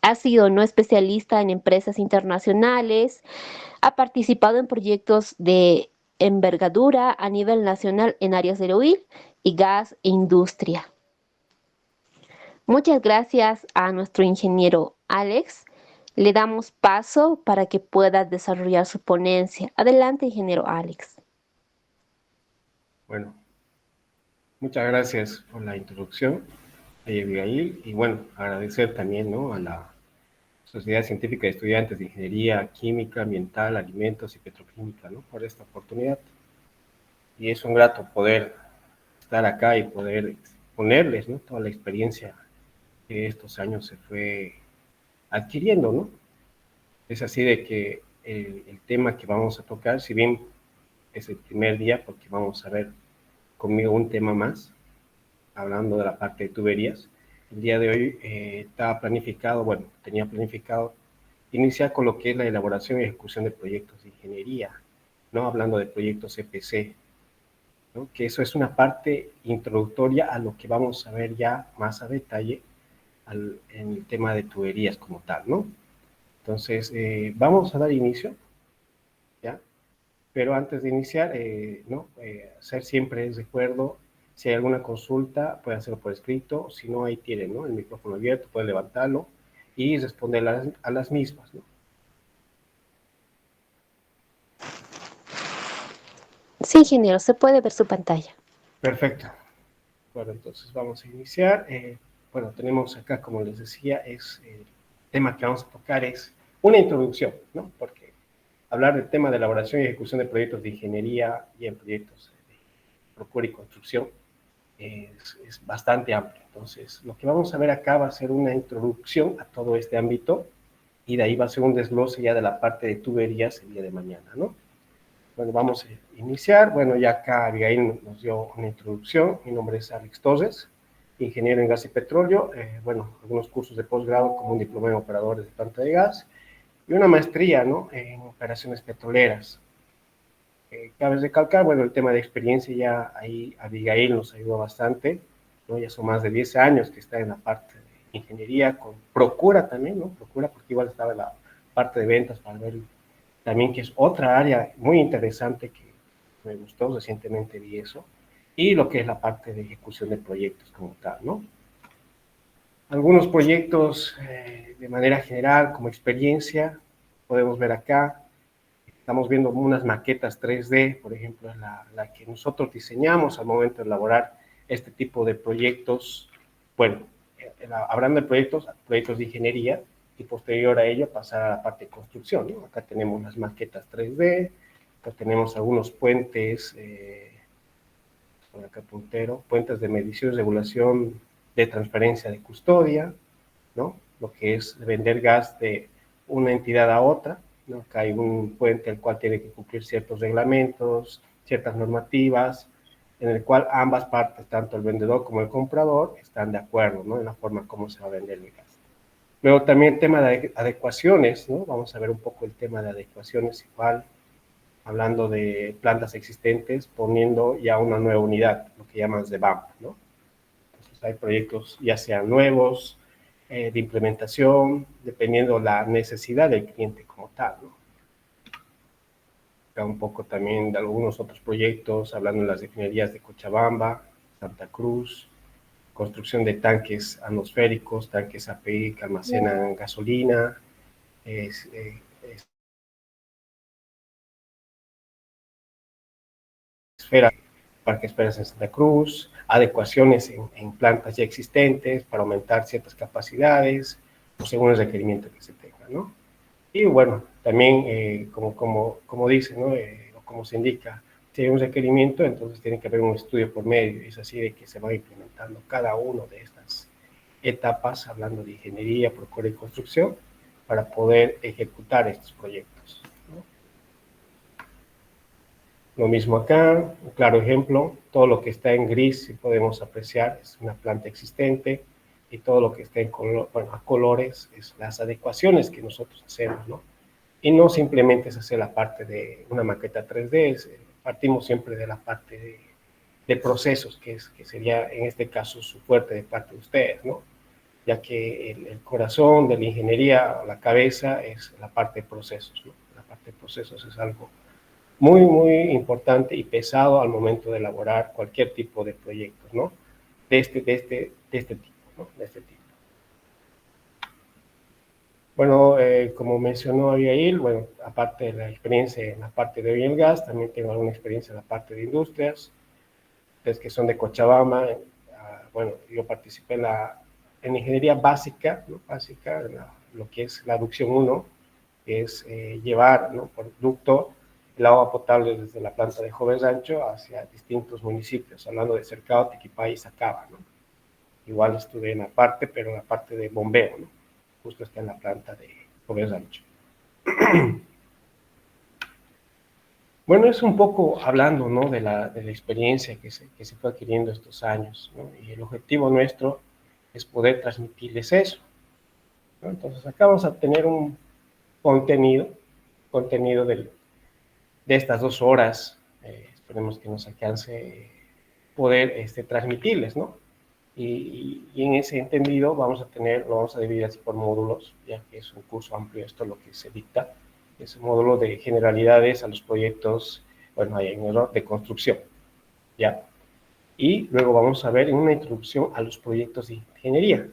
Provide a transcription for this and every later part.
Ha sido no especialista en empresas internacionales, ha participado en proyectos de envergadura a nivel nacional en áreas del oil y gas e industria. Muchas gracias a nuestro ingeniero Alex. Le damos paso para que pueda desarrollar su ponencia. Adelante, ingeniero Alex. Bueno, muchas gracias por la introducción, Abigail, y bueno, agradecer también, ¿no?, a la Sociedad Científica de Estudiantes de Ingeniería Química, Ambiental, Alimentos y Petroquímica, ¿no?, por esta oportunidad. Y es un grato poder estar acá y poder exponerles, ¿no?, toda la experiencia que estos años se fue adquiriendo, ¿no? Es así de que el tema que vamos a tocar, si bien es el primer día, porque vamos a ver conmigo un tema más, hablando de la parte de tuberías, el día de hoy estaba planificado, bueno, tenía planificado iniciar con lo que es la elaboración y ejecución de proyectos de ingeniería, ¿no? Hablando de proyectos EPC, ¿no?, que eso es una parte introductoria a lo que vamos a ver ya más a detalle en el tema de tuberías como tal, ¿no? Entonces, vamos a dar inicio, ¿ya? Pero antes de iniciar, ¿no?, hacer siempre el recuerdo, si hay alguna consulta, puede hacerlo por escrito, si no, ahí tienen, ¿no?, el micrófono abierto, puede levantarlo y responder a las mismas, ¿no? Sí, ingeniero, se puede ver su pantalla. Perfecto. Bueno, entonces vamos a iniciar. Bueno, tenemos acá, como les decía, el tema que vamos a tocar es una introducción, ¿no? Porque hablar del tema de elaboración y ejecución de proyectos de ingeniería y en proyectos de procura y construcción es bastante amplio. Entonces, lo que vamos a ver acá va a ser una introducción a todo este ámbito y de ahí va a ser un desglose ya de la parte de tuberías el día de mañana, ¿no? Bueno, vamos a iniciar. Bueno, ya acá Abigail nos dio una introducción. Mi nombre es Alex Torres, ingeniero en gas y petróleo. Bueno, algunos cursos de posgrado como un diploma en operadores de planta de gas y una maestría, ¿no?, en operaciones petroleras. Cabe recalcar, bueno, el tema de experiencia ya ahí Abigail nos ayudó bastante, ¿no? Ya son más de 10 años que está en la parte de ingeniería, con Procura también, ¿no? Procura, porque igual estaba en la parte de ventas para ver también, que es otra área muy interesante que me gustó, recientemente vi eso, y lo que es la parte de ejecución de proyectos como tal, ¿no? Algunos proyectos de manera general, como experiencia, podemos ver acá. Estamos viendo unas maquetas 3D, por ejemplo, la que nosotros diseñamos al momento de elaborar este tipo de proyectos. Bueno, hablando de proyectos de ingeniería, y posterior a ello pasar a la parte de construcción, ¿no? Acá tenemos las maquetas 3D, acá tenemos algunos puentes, por acá puntero, puentes de medición y regulación de transferencia de custodia, ¿no? Lo que es vender gas de una entidad a otra, ¿no? Acá hay un puente el cual tiene que cumplir ciertos reglamentos, ciertas normativas, en el cual ambas partes, tanto el vendedor como el comprador, están de acuerdo, ¿no?, en la forma como se va a vender el gas. Luego también el tema de adecuaciones, ¿no? Vamos a ver un poco el tema de adecuaciones igual, hablando de plantas existentes, poniendo ya una nueva unidad, lo que llaman de BAMP, ¿no? Entonces hay proyectos ya sean nuevos, de implementación, dependiendo la necesidad del cliente como tal, ¿no? Acá un poco también de algunos otros proyectos, hablando de las refinerías de Cochabamba, Santa Cruz, construcción de tanques atmosféricos, tanques API que almacenan gasolina, es, esfera, parques esferas en Santa Cruz, adecuaciones en plantas ya existentes para aumentar ciertas capacidades, o según el requerimiento que se tenga, ¿no? Y bueno, también, como dice, ¿no?, o como se indica, si hay un requerimiento, entonces tiene que haber un estudio por medio. Es así de que se va implementando cada una de estas etapas, hablando de ingeniería, procura y construcción, para poder ejecutar estos proyectos, ¿no? Lo mismo acá, un claro ejemplo, todo lo que está en gris, si podemos apreciar, es una planta existente, y todo lo que está en color, bueno, a colores, es las adecuaciones que nosotros hacemos, ¿no? Y no simplemente es hacer la parte de una maqueta 3D, partimos siempre de la parte de procesos, que sería en este caso su fuerte de parte de ustedes, ¿no? ya que el corazón de la ingeniería, la cabeza, es la parte de procesos, ¿no? La parte de procesos es algo muy, muy importante y pesado al momento de elaborar cualquier tipo de proyectos, ¿no? De este tipo, ¿no? De este tipo. Bueno, como mencionó Abigail, bueno, aparte de la experiencia en la parte de oil and gas, también tengo alguna experiencia en la parte de industrias. Ustedes que son de Cochabamba, bueno, yo participé en ingeniería básica, ¿no? Básica, lo que es la aducción 1, que es llevar, ¿no? Producto, el agua potable desde la planta de Joven Rancho hacia distintos municipios, hablando de Cercado, Tiquipay y Sacaba, ¿no? Igual estuve en la parte, pero en la parte de bombeo, ¿no? Justo está en la planta de Joven Rancho. Bueno, es un poco hablando, ¿no? De la experiencia que se fue adquiriendo estos años, ¿no? Y el objetivo nuestro es poder transmitirles eso, ¿no? Entonces, acá vamos a tener un contenido de estas 2 horas, esperemos que nos alcance poder transmitirles, ¿no? Y en ese entendido lo vamos a dividir así por módulos, ya que es un curso amplio, esto es lo que se dicta, es un módulo de generalidades a los proyectos, bueno, hay un error de construcción, ¿ya? Y luego vamos a ver una introducción a los proyectos de ingeniería.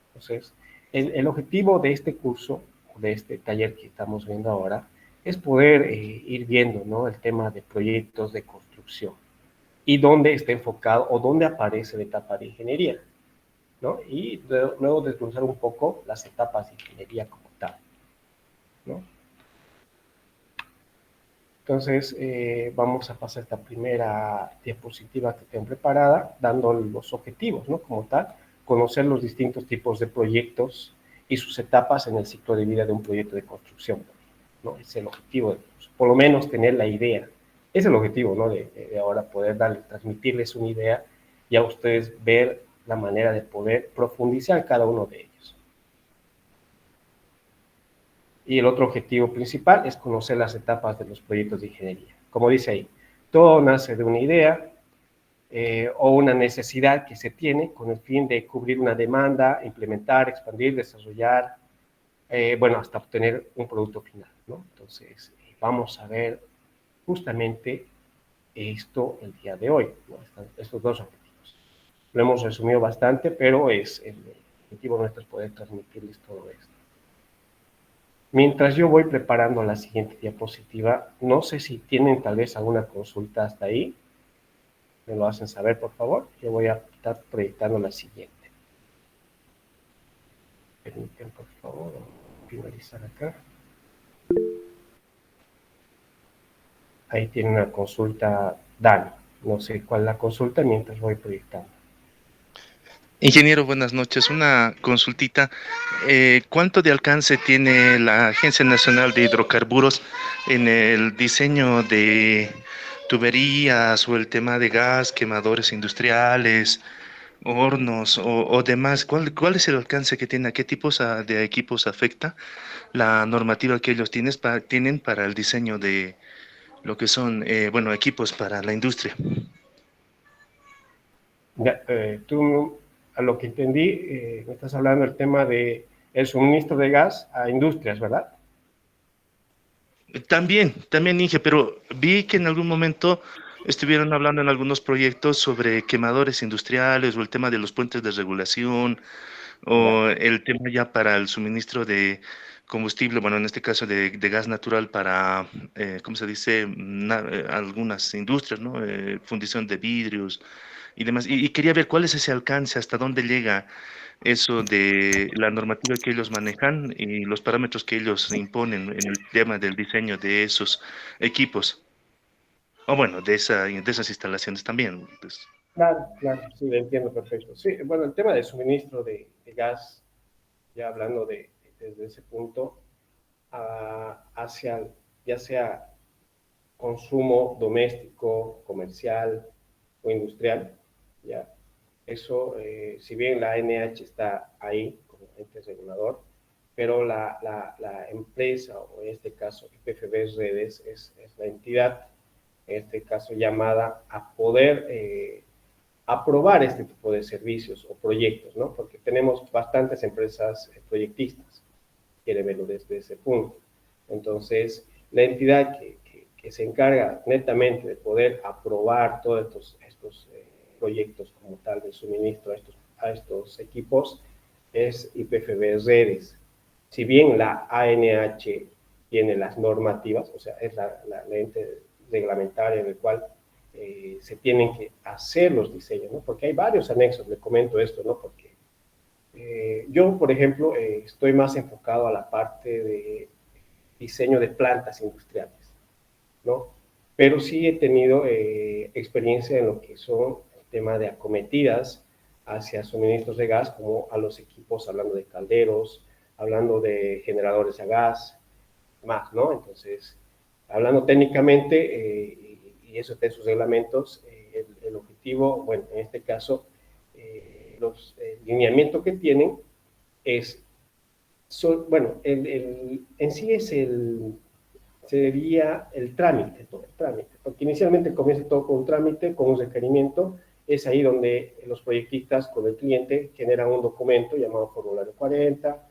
Entonces, el objetivo de este curso, de este taller que estamos viendo ahora, es poder ir viendo, ¿no? El tema de proyectos de construcción y dónde está enfocado o dónde aparece la etapa de ingeniería, ¿no? Y luego desglosar un poco las etapas de ingeniería como tal, ¿no? Entonces, vamos a pasar esta primera diapositiva que tengo preparada, dando los objetivos, ¿no? Como tal, conocer los distintos tipos de proyectos y sus etapas en el ciclo de vida de un proyecto de construcción, ¿no? Es el objetivo, por lo menos tener la idea. Es el objetivo, ¿no? De ahora poder transmitirles una idea y a ustedes ver la manera de poder profundizar cada uno de ellos. Y el otro objetivo principal es conocer las etapas de los proyectos de ingeniería. Como dice ahí, todo nace de una idea o una necesidad que se tiene con el fin de cubrir una demanda, implementar, expandir, desarrollar, bueno, hasta obtener un producto final, ¿no? Entonces, vamos a ver justamente esto el día de hoy, ¿no? Estos 2 objetivos. Lo hemos resumido bastante, pero el objetivo nuestro es poder transmitirles todo esto. Mientras yo voy preparando la siguiente diapositiva, no sé si tienen tal vez alguna consulta hasta ahí. Me lo hacen saber, por favor. Yo voy a estar proyectando la siguiente. Permiten, por favor, finalizar acá. Ahí tiene una consulta Dani. No sé cuál es la consulta mientras voy proyectando. Ingeniero, buenas noches. Una consultita. ¿Cuánto de alcance tiene la Agencia Nacional de Hidrocarburos en el diseño de tuberías o el tema de gas, quemadores industriales, hornos o demás? ¿Cuál es el alcance que tiene? ¿A qué tipos de equipos afecta la normativa que ellos tienen para el diseño de lo que son, bueno, equipos para la industria? Ya, tú, a lo que entendí, me estás hablando del tema de el suministro de gas a industrias, ¿verdad? También, Inge, pero vi que en algún momento estuvieron hablando en algunos proyectos sobre quemadores industriales o el tema de los puentes de regulación Ya, o el tema ya para el suministro de combustible, bueno, en este caso de gas natural para, ¿cómo se dice? Algunas industrias, ¿no? Fundición de vidrios y demás. Y quería ver cuál es ese alcance, hasta dónde llega eso de la normativa que ellos manejan y los parámetros que ellos imponen en el tema del diseño de esos equipos. O bueno, de esas instalaciones también, pues. claro, claro, sí, lo entiendo perfecto. Sí, bueno, el tema del suministro de gas, ya hablando desde ese punto, hacia ya sea consumo doméstico, comercial o industrial, ya. Eso, si bien la ANH está ahí como ente regulador, pero la empresa, o en este caso IPFB Redes, es la entidad, en este caso llamada a poder aprobar este tipo de servicios o proyectos, ¿no? Porque tenemos bastantes empresas proyectistas, quiere verlo desde ese punto. Entonces, la entidad que se encarga netamente de poder aprobar todos estos proyectos como tal de suministro a estos equipos es IPFB Redes. Si bien la ANH tiene las normativas, o sea, es la ente reglamentaria en el cual se tienen que hacer los diseños, ¿no? Porque hay varios anexos, le comento esto, ¿no? Porque yo, por ejemplo, estoy más enfocado a la parte de diseño de plantas industriales, ¿no? Pero sí he tenido experiencia en lo que son el tema de acometidas hacia suministros de gas, como a los equipos, hablando de calderos, hablando de generadores a gas, más, ¿no? Entonces, hablando técnicamente, y eso está en sus reglamentos, el objetivo, bueno, en este caso, el lineamiento que tienen es, bueno, en sí sería el trámite, todo el trámite, porque inicialmente comienza todo con un trámite, con un requerimiento, es ahí donde los proyectistas con el cliente generan un documento llamado formulario 40,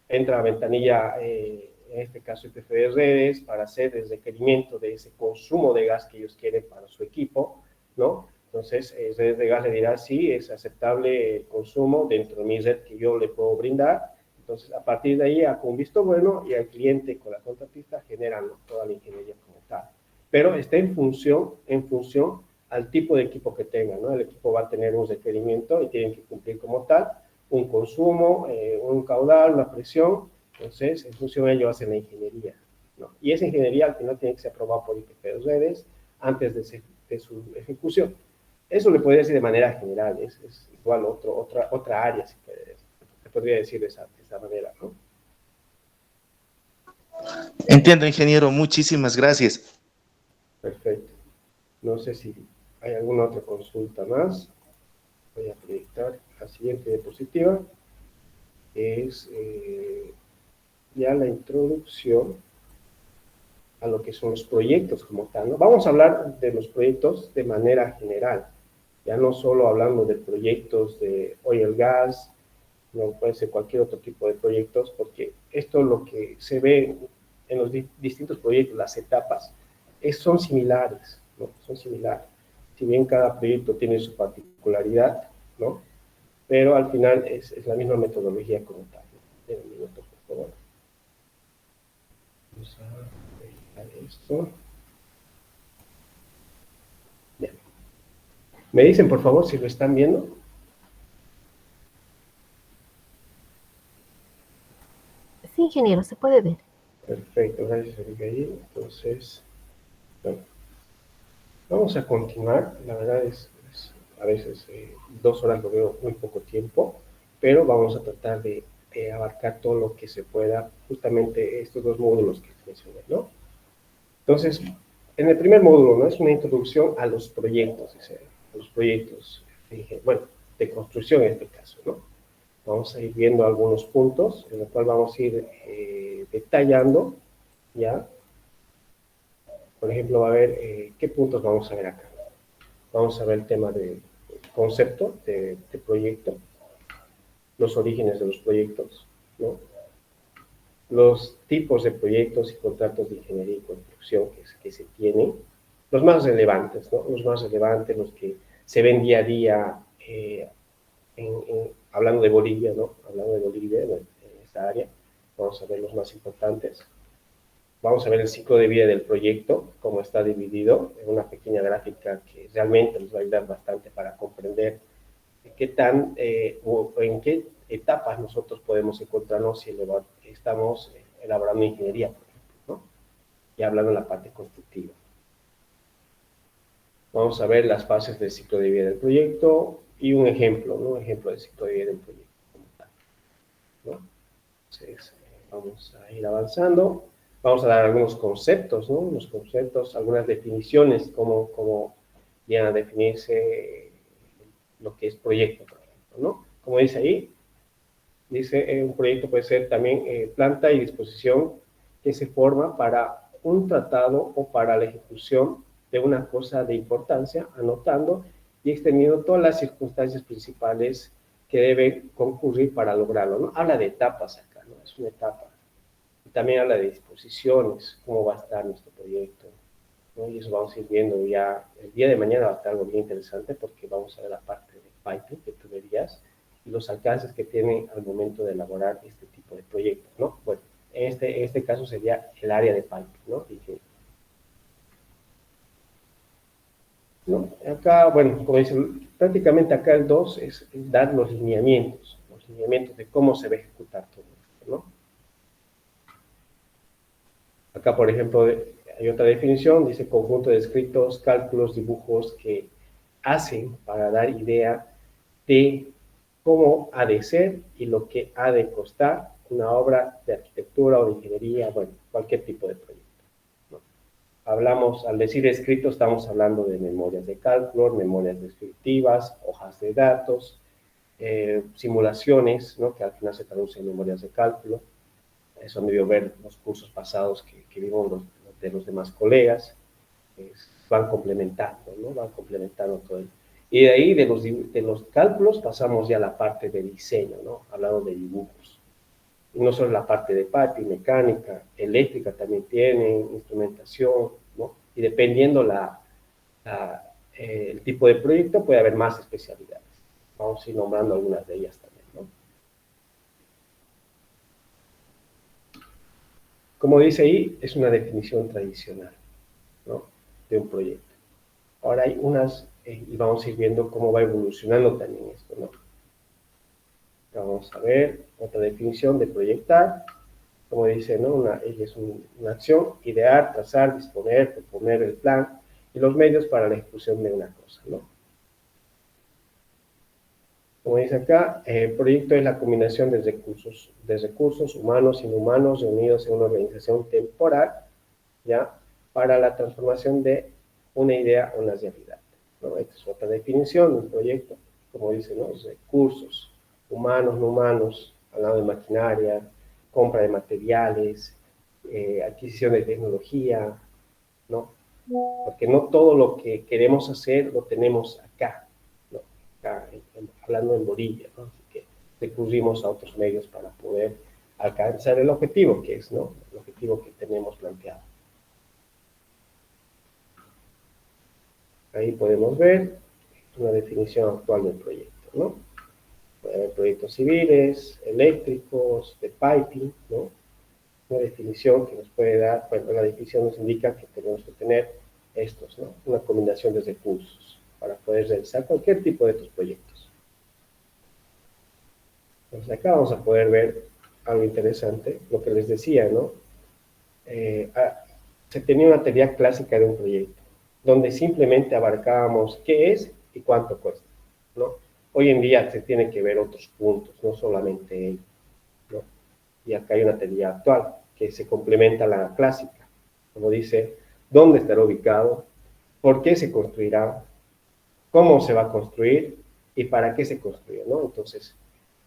entra a ventanilla, en este caso IPF de redes, para hacer el requerimiento de ese consumo de gas que ellos quieren para su equipo, ¿no? Entonces, redes de gas le dirá si es aceptable el consumo dentro de mi red que yo le puedo brindar. Entonces, a partir de ahí, con visto bueno, y al cliente con la contratista generan toda la ingeniería como tal. Pero está en función al tipo de equipo que tengan, ¿no? El equipo va a tener un requerimiento y tienen que cumplir como tal un consumo, un caudal, una presión. Entonces, en función de ello hacen la ingeniería, ¿no? Y esa ingeniería al final tiene que ser aprobada por IPF de redes antes de su ejecución. Eso le podría decir de manera general, es igual otra área, si se podría decir de esa manera, ¿no? Entiendo, ingeniero, muchísimas gracias. Perfecto. No sé si hay alguna otra consulta más. Voy a proyectar la siguiente diapositiva. Es ya la introducción a lo que son los proyectos como tal, ¿no? Vamos a hablar de los proyectos de manera general, ya no solo hablando de proyectos de oil gas, no puede ser cualquier otro tipo de proyectos, porque esto es lo que se ve en los distintos proyectos, las etapas, son similares, ¿no? Son similares. Si bien cada proyecto tiene su particularidad, ¿no? Pero al final es la misma metodología como tal, ¿no? Un minuto, por favor. Vamos a verificar esto. Bien. ¿Me dicen, por favor, si lo están viendo? Sí, ingeniero, se puede ver. Perfecto, gracias, Abigail. Entonces, bueno, vamos a continuar. La verdad es a veces 2 horas lo veo muy poco tiempo, pero vamos a tratar de abarcar todo lo que se pueda, justamente estos dos módulos que mencioné, ¿no? Entonces, en el primer módulo, ¿no? Es una introducción a los proyectos, a los proyectos, bueno, de construcción en este caso, ¿no? Vamos a ir viendo algunos puntos, en los cuales vamos a ir detallando, ¿ya? Por ejemplo, va a ver qué puntos vamos a ver acá. Vamos a ver el tema de concepto de proyecto, los orígenes de los proyectos, ¿no? Los tipos de proyectos y contratos de ingeniería y construcción que se tienen, los más relevantes, ¿no? Los más relevantes, los que se ven día a día, hablando de Bolivia, ¿no? Hablando de Bolivia en esta área, vamos a ver los más importantes. Vamos a ver el ciclo de vida del proyecto, cómo está dividido, en una pequeña gráfica que realmente nos va a ayudar bastante para comprender qué tan o en qué etapas nosotros podemos encontrarnos si estamos elaborando ingeniería, por ejemplo, ¿no? Y hablando de la parte constructiva. Vamos a ver las fases del ciclo de vida del proyecto y un ejemplo, ¿no? Un ejemplo del ciclo de vida del proyecto como tal, ¿no? Entonces, vamos a ir avanzando. Vamos a dar algunos conceptos, ¿no? Unos conceptos, algunas definiciones, cómo vienen a definirse lo que es proyecto, por ejemplo, ¿no? Como dice ahí, dice, un proyecto puede ser también planta y disposición que se forma para un tratado o para la ejecución de una cosa de importancia, anotando y extendiendo todas las circunstancias principales que deben concurrir para lograrlo, ¿no? Habla de etapas acá, ¿no? Es una etapa. Y también habla de disposiciones, cómo va a estar nuestro proyecto, ¿no? Y eso vamos a ir viendo ya. El día de mañana va a estar algo bien interesante porque vamos a ver la parte de Python, de tuberías, y los alcances que tienen al momento de elaborar este tipo de proyectos, ¿no? Bueno, en este caso sería el área de Python, ¿no? ¿No? Acá, bueno, como dicen, prácticamente acá el 2 es dar los lineamientos de cómo se va a ejecutar todo esto, ¿no? Acá, por ejemplo, hay otra definición, dice conjunto de escritos, cálculos, dibujos que hacen para dar idea de cómo ha de ser y lo que ha de costar una obra de arquitectura o de ingeniería, bueno, cualquier tipo de proyecto, ¿no? Hablamos, al decir escrito, estamos hablando de memorias de cálculo, memorias descriptivas, hojas de datos, simulaciones, ¿no? Que al final se traducen en memorias de cálculo. Eso han debido ver los cursos pasados que vimos de los demás colegas, van complementando, ¿no? Van complementando todo. Y de ahí, de los cálculos, pasamos ya a la parte de diseño, ¿no? Hablando de dibujos. Y no solo la parte de piping, mecánica, eléctrica también tiene, instrumentación, ¿no? Y dependiendo el tipo de proyecto, puede haber más especialidades. Vamos a ir nombrando algunas de ellas también, ¿no? Como dice ahí, es una definición tradicional, ¿no? De un proyecto. Ahora hay unas, y vamos a ir viendo cómo va evolucionando también esto, ¿no? Vamos a ver otra definición de proyectar, como dice, ¿no? Ella es una acción, idear, trazar, disponer, proponer el plan y los medios para la ejecución de una cosa, ¿no? Como dice acá, proyecto es la combinación de recursos humanos e inhumanos reunidos en una organización temporal, ¿ya? Para la transformación de una idea a una realidad, ¿no? Esta es otra definición de un proyecto, como dice, ¿no? Recursos humanos, no humanos, hablando de maquinaria, compra de materiales, adquisición de tecnología, ¿no? Porque no todo lo que queremos hacer lo tenemos acá, ¿no? Acá, hablando en Bolivia, ¿no? Así que recurrimos a otros medios para poder alcanzar el objetivo que es, ¿no? El objetivo que tenemos planteado. Ahí podemos ver una definición actual del proyecto, ¿no? Puede haber proyectos civiles, eléctricos, de piping, ¿no? Una definición que nos puede dar, bueno, la definición nos indica que tenemos que tener estos, ¿no? Una combinación de recursos para poder realizar cualquier tipo de estos proyectos. Entonces acá vamos a poder ver algo interesante, lo que les decía, ¿no? Se tenía una teoría clásica de un proyecto, donde simplemente abarcábamos qué es y cuánto cuesta, ¿no? Hoy en día se tiene que ver otros puntos, no solamente él, ¿no? Y acá hay una teoría actual que se complementa a la clásica, como dice, ¿dónde estará ubicado? ¿Por qué se construirá? ¿Cómo se va a construir? ¿Y para qué se construye? ¿No? Entonces,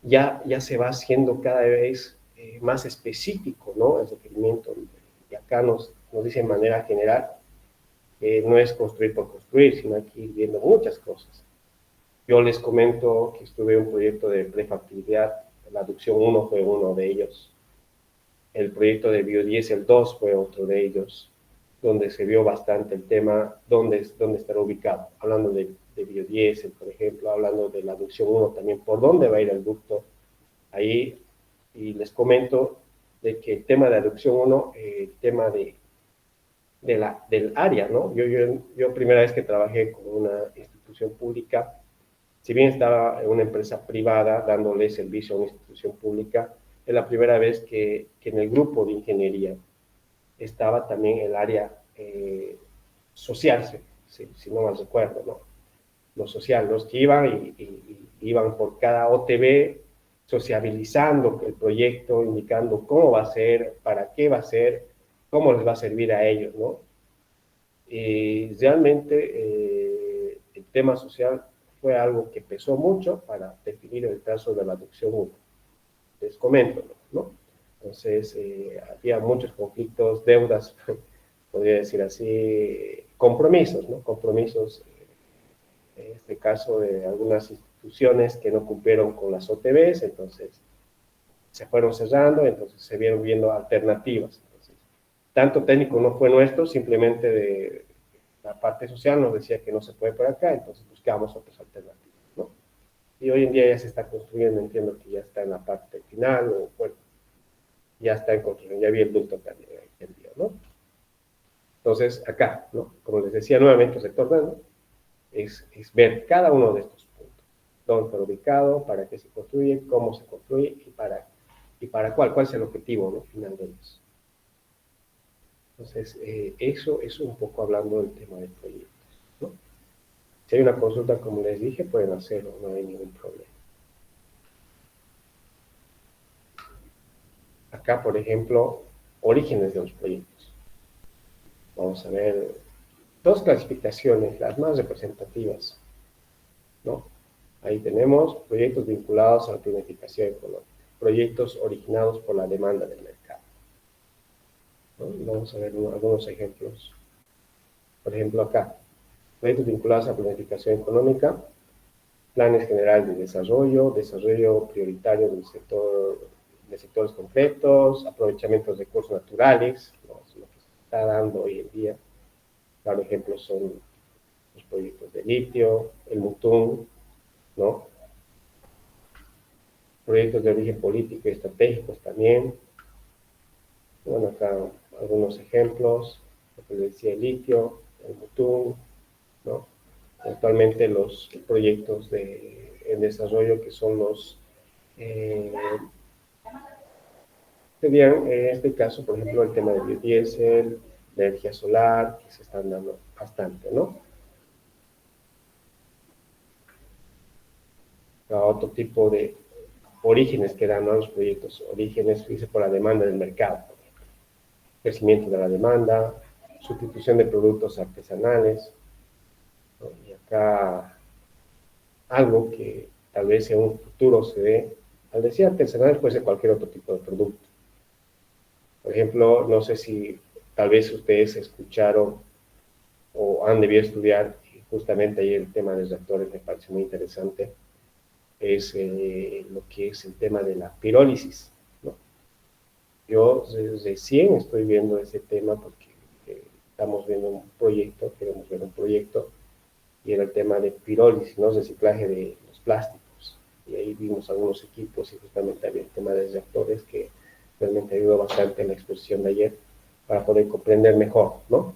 ya se va haciendo cada vez más específico, ¿no? El requerimiento. Y acá nos dice de manera general que no es construir por construir, sino hay que ir viendo muchas cosas. Yo les comento que estuve en un proyecto de prefactibilidad, la aducción 1 fue uno de ellos, el proyecto de biodiesel 2 fue otro de ellos, donde se vio bastante el tema dónde estará ubicado, hablando de biodiesel, por ejemplo, hablando de la aducción 1 también, por dónde va a ir el ducto, ahí, y les comento de que el tema de aducción 1, el tema del área, ¿no? Yo primera vez que trabajé con una institución pública, si bien estaba en una empresa privada dándole servicio a una institución pública, es la primera vez que en el grupo de ingeniería estaba también el área social, si no mal recuerdo, ¿no? Lo social, los que iban y iban por cada OTB sociabilizando el proyecto, indicando cómo va a ser, para qué va a ser, cómo les va a servir a ellos, ¿no? Y realmente el tema social fue algo que pesó mucho para definir el caso de la aducción 1. Les comento, ¿no? Entonces, había muchos conflictos, deudas, podría decir así, compromisos, ¿no? Compromisos en este caso de algunas instituciones que no cumplieron con las OTBs, entonces se fueron cerrando, entonces se vieron viendo alternativas. Entonces, tanto técnico no fue nuestro, simplemente de la parte social nos decía que no se puede por acá, entonces buscamos otras alternativas, ¿no? Y hoy en día ya se está construyendo, entiendo que ya está en la parte final, o bueno, ya está en construcción, ya vi el ducto también, ¿no? Entonces, acá, ¿no? Como les decía nuevamente, retornando, es ver cada uno de estos puntos. Dónde está ubicado, para qué se construye, cómo se construye y para cuál es el objetivo, ¿no? Final de ellos. Entonces, eso es un poco hablando del tema del proyecto, ¿no? Si hay una consulta, como les dije, pueden hacerlo, no hay ningún problema. Acá, por ejemplo, orígenes de los proyectos. Vamos a ver dos clasificaciones, las más representativas, ¿no? Ahí tenemos proyectos vinculados a la planificación económica, proyectos originados por la demanda del mercado, ¿no? Vamos a ver algunos ejemplos. Por ejemplo, acá, proyectos vinculados a la planificación económica, planes generales de desarrollo prioritario de sectores concretos, aprovechamiento de recursos naturales, ¿no? Es lo que se está dando hoy en día. Claro, ejemplos son los proyectos de litio, el Mutum, ¿no? Proyectos de origen político y estratégicos también. Bueno, acá algunos ejemplos, lo que les decía, el litio, el Mutum, ¿no? Actualmente los proyectos en desarrollo que son los, serían en este caso, por ejemplo, el tema de biodiesel, la energía solar, que se están dando bastante, ¿no? A otro tipo de orígenes que dan, ¿no? Los proyectos, orígenes, dice, por la demanda del mercado, crecimiento de la demanda, sustitución de productos artesanales, ¿no? Y acá algo que tal vez en un futuro se dé, al decir artesanal puede ser cualquier otro tipo de producto. Por ejemplo, no sé si tal vez ustedes escucharon o han debido estudiar, justamente ahí el tema de los reactores me parece muy interesante, es lo que es el tema de la pirólisis, ¿no? Yo recién estoy viendo ese tema porque estamos viendo un proyecto, queremos ver un proyecto, y era el tema de pirólisis, ¿no? Reciclaje de los plásticos. Y ahí vimos algunos equipos y justamente había el tema de reactores que realmente ayudó bastante en la exposición de ayer para poder comprender mejor, ¿no?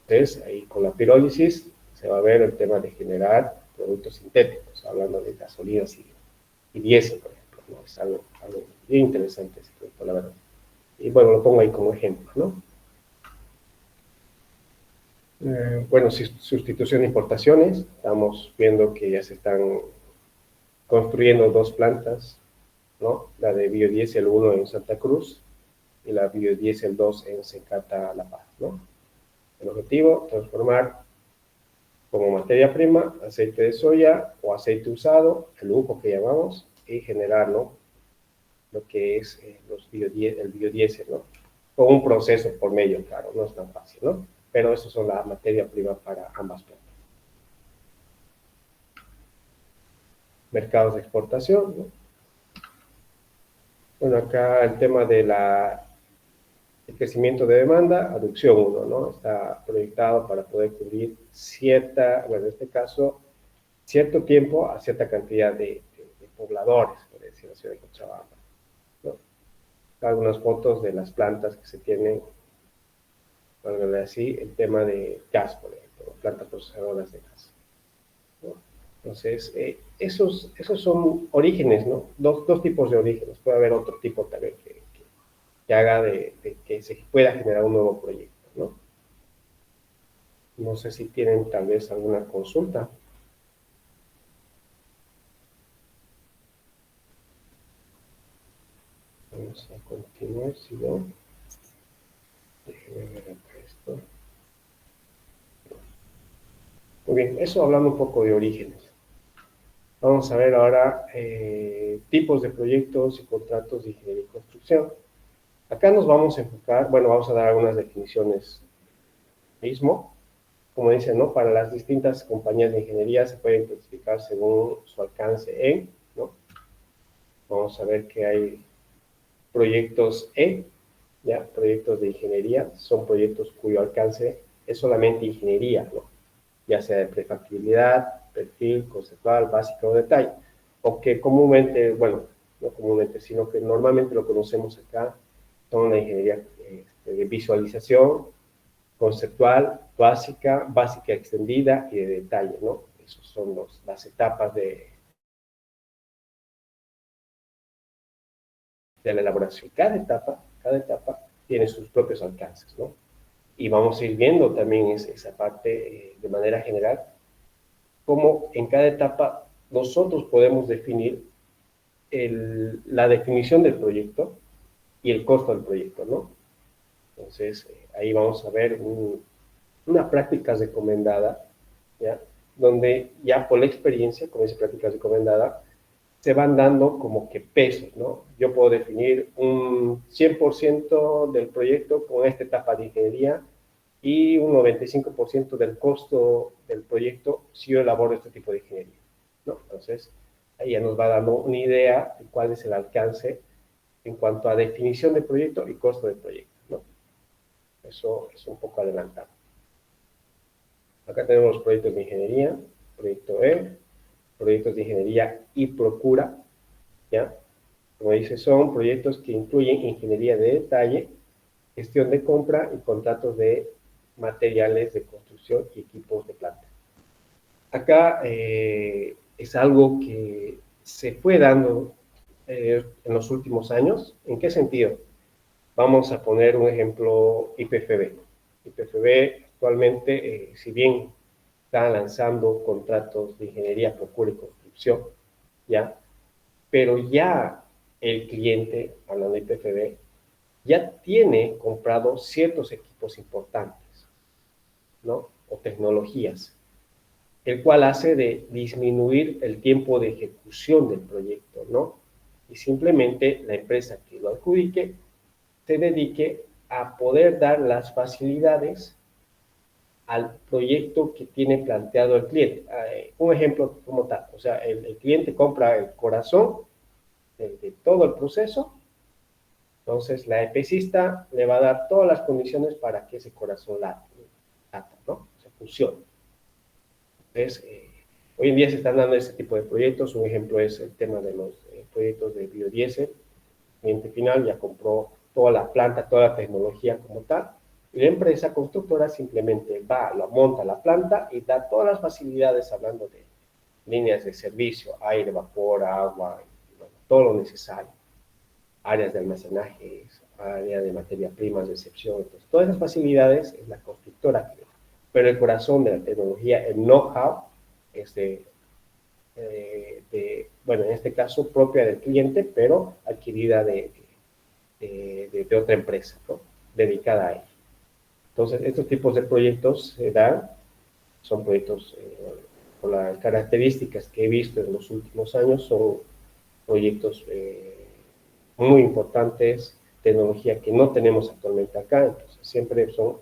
Entonces, ahí con la pirólisis se va a ver el tema de generar productos sintéticos, hablando de gasolinas y diésel, por ejemplo, ¿no? Es algo bien interesante ese producto, la verdad. Y bueno, lo pongo ahí como ejemplo, ¿no? Bueno, sustitución de importaciones. Estamos viendo que ya se están construyendo dos plantas, ¿no? La de biodiesel 1 en Santa Cruz y la biodiesel 2 en Secata La Paz, ¿no? El objetivo, transformar como materia prima aceite de soya o aceite usado, el lujo que llamamos, y generar, ¿no? Lo que es el biodiesel, ¿no? Con un proceso por medio, claro, no es tan fácil, ¿no? Pero eso son la materia prima para ambas plantas. Mercados de exportación, ¿no? Bueno, acá el tema de el crecimiento de demanda, aducción 1, ¿no? Está proyectado para poder cubrir bueno, en este caso, cierto tiempo a cierta cantidad de pobladores, por decirlo así, de Cochabamba, ¿no? Algunas fotos de las plantas que se tienen, bueno, así, el tema de gas, por ejemplo, plantas procesadoras de gas, ¿no? Entonces, esos son orígenes, ¿no? Dos tipos de orígenes. Puede haber otro tipo también que haga de que se pueda generar un nuevo proyecto, ¿no? No sé si tienen tal vez alguna consulta. Vamos a continuar, si no. Déjenme ver acá esto. Muy bien, eso hablando un poco de orígenes. Vamos a ver ahora tipos de proyectos y contratos de ingeniería y construcción. Acá nos vamos a enfocar, bueno, vamos a dar algunas definiciones mismo, como dicen, ¿no? Para las distintas compañías de ingeniería se pueden clasificar según su alcance en, ¿no? Vamos a ver que hay proyectos ya, proyectos de ingeniería, son proyectos cuyo alcance es solamente ingeniería, ¿no? Ya sea de prefactibilidad, perfil, conceptual, básico o detalle, o que comúnmente, bueno, no comúnmente, sino que normalmente lo conocemos acá, son la ingeniería de visualización, conceptual, básica, básica extendida y de detalle, ¿no? Esas son las etapas de la elaboración. Cada etapa tiene sus propios alcances, ¿no? Y vamos a ir viendo también esa parte de manera general, cómo en cada etapa nosotros podemos definir la definición del proyecto y el costo del proyecto, ¿no? Entonces, ahí vamos a ver una práctica recomendada, ¿ya? Donde ya por la experiencia, con esa práctica recomendada, se van dando como que pesos, ¿no? Yo puedo definir un 100% del proyecto con esta etapa de ingeniería y un 95% del costo del proyecto si yo elaboro este tipo de ingeniería, ¿no? Entonces, ahí ya nos va dando una idea de cuál es el alcance en cuanto a definición del proyecto y costo del proyecto, ¿no? Eso es un poco adelantado. Acá tenemos los proyectos de ingeniería, proyecto proyectos de ingeniería y procura, ¿ya? Como dice, son proyectos que incluyen ingeniería de detalle, gestión de compra y contratos de materiales de construcción y equipos de planta. Acá es algo que se fue dando en los últimos años. ¿En qué sentido? Vamos a poner un ejemplo IPFB. IPFB actualmente, si bien está lanzando contratos de ingeniería, procura y construcción, ¿ya? Pero ya el cliente, hablando de IPFB, ya tiene comprado ciertos equipos importantes, ¿no? O tecnologías, el cual hace de disminuir el tiempo de ejecución del proyecto, ¿no? Y simplemente la empresa que lo adjudique se dedique a poder dar las facilidades al proyecto que tiene planteado el cliente. Un ejemplo como tal, o sea, el cliente compra el corazón de todo el proceso, entonces la EPCista le va a dar todas las condiciones para que ese corazón lata, ¿no? Se funcione. Entonces, hoy en día se están dando este tipo de proyectos. Un ejemplo es el tema de los proyectos de biodiesel. El cliente final ya compró toda la planta, toda la tecnología como tal, y la empresa constructora simplemente va, lo monta la planta y da todas las facilidades, hablando de líneas de servicio, aire, vapor, agua, bueno, todo lo necesario, áreas de almacenaje, área de materia prima, recepción, entonces, todas esas facilidades es la constructora que da. Pero el corazón de la tecnología, el know-how, es bueno, en este caso propia del cliente, pero adquirida de otra empresa, ¿no? Dedicada a ello. Entonces, estos tipos de proyectos se dan, son proyectos, por las características que he visto en los últimos años, son proyectos muy importantes, tecnología que no tenemos actualmente acá, entonces siempre son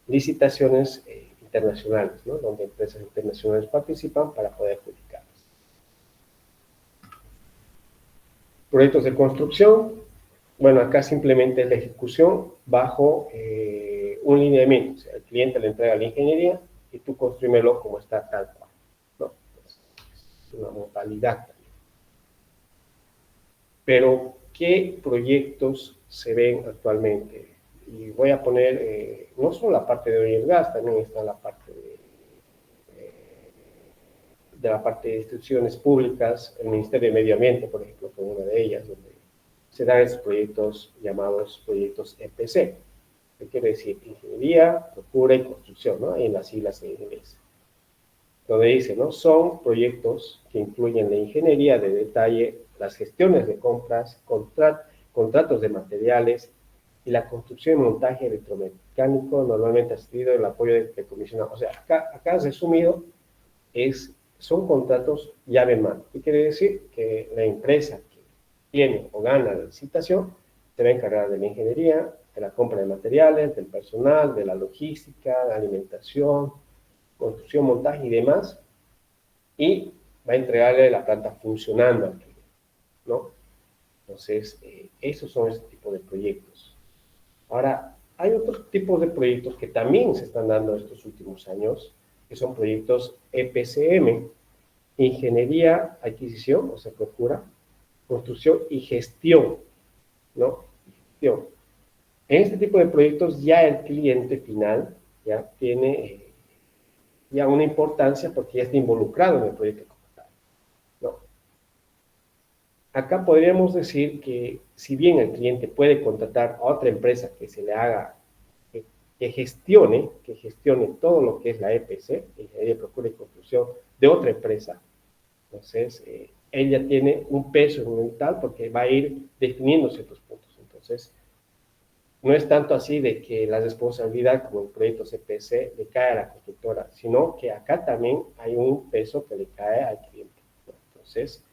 licitaciones internacionales, ¿no? Donde empresas internacionales participan para poder adjudicarlas. Proyectos de construcción, bueno, acá simplemente es la ejecución bajo un lineamiento, o sea, el cliente le entrega la ingeniería y tú construímelo como está tal cual, ¿no? Es una modalidad también. Pero, ¿qué proyectos se ven actualmente? Y voy a poner, no solo la parte de oil y gas, también está la parte de la parte de instituciones públicas, el Ministerio de Medio Ambiente, por ejemplo, fue una de ellas, donde se dan esos proyectos llamados proyectos EPC, que quiere decir Ingeniería, Procura y Construcción, ¿no? En las siglas en inglés. Donde dice, ¿no? Son proyectos que incluyen la ingeniería de detalle, las gestiones de compras, contratos de materiales y la construcción y montaje electromecánico, normalmente asistido el apoyo de comisionado. O sea, acá resumido, son contratos llave en mano. ¿Qué quiere decir? Que la empresa que tiene o gana la licitación se va a encargar de la ingeniería, de la compra de materiales, del personal, de la logística, de la alimentación, construcción, montaje y demás, y va a entregarle la planta funcionando al cliente, ¿no? Entonces, esos son este tipo de proyectos. Ahora, hay otros tipos de proyectos que también se están dando estos últimos años, que son proyectos EPCM, Ingeniería, Adquisición, o sea, procura, Construcción y Gestión, ¿no? Gestión. En este tipo de proyectos ya el cliente final ya tiene ya una importancia porque ya está involucrado en el proyecto como tal, ¿no? Acá podríamos decir que si bien el cliente puede contratar a otra empresa que se le haga, que gestione todo lo que es la EPC, Ingeniería, Procura y Construcción, de otra empresa, entonces él ya tiene un peso fundamental porque va a ir definiendo ciertos puntos. Entonces, no es tanto así de que la responsabilidad como el proyecto CPC le cae a la constructora, sino que acá también hay un peso que le cae al cliente, ¿no? Entonces,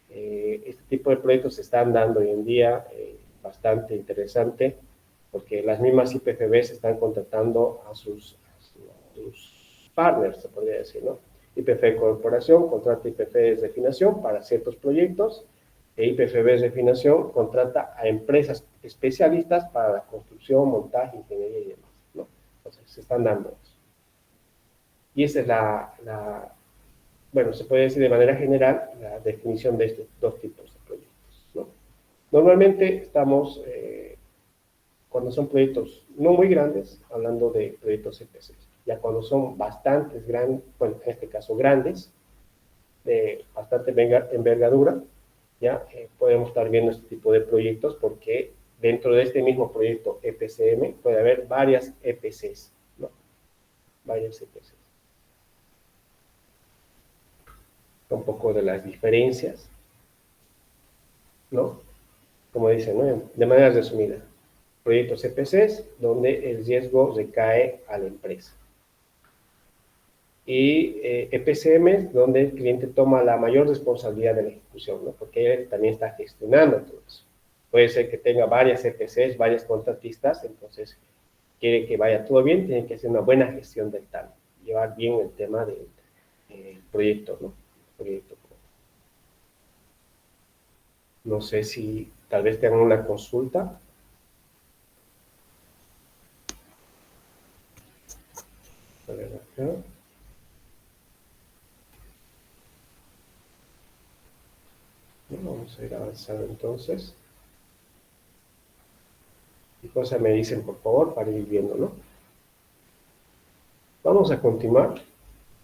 este tipo de proyectos se están dando hoy en día bastante interesante porque las mismas IPFBs están contratando a sus partners, se podría decir, ¿no? IPF Corporación contrata IPFs de refinación para ciertos proyectos e IPFBs de refinación contrata a empresas especialistas para la construcción, montaje, ingeniería y demás, ¿no? Entonces, se están dando eso. Y esa es bueno, se puede decir de manera general la definición de estos dos tipos de proyectos, ¿no? Normalmente estamos, cuando son proyectos no muy grandes, hablando de proyectos EPCs. Ya cuando son bastantes grandes, bueno, en este caso grandes, de bastante envergadura, ya podemos estar viendo este tipo de proyectos porque dentro de este mismo proyecto EPCM puede haber varias EPCs, ¿no? Varias EPCs. Un poco de las diferencias, ¿no? Como dicen, ¿no? De manera resumida, proyectos EPCs donde el riesgo recae a la empresa. Y EPCM donde el cliente toma la mayor responsabilidad de la ejecución, ¿no? Porque él también está gestionando todo eso. Puede ser que tenga varias EPCs, varias contratistas, entonces quiere que vaya todo bien, tiene que hacer una buena gestión del TAN, llevar bien el tema del proyecto, ¿no? Proyecto. No sé si tal vez tengan una consulta. A ver acá. Vamos a ir avanzando entonces. ¿Qué cosa me dicen, por favor, para ir viendo, ¿no? Vamos a continuar.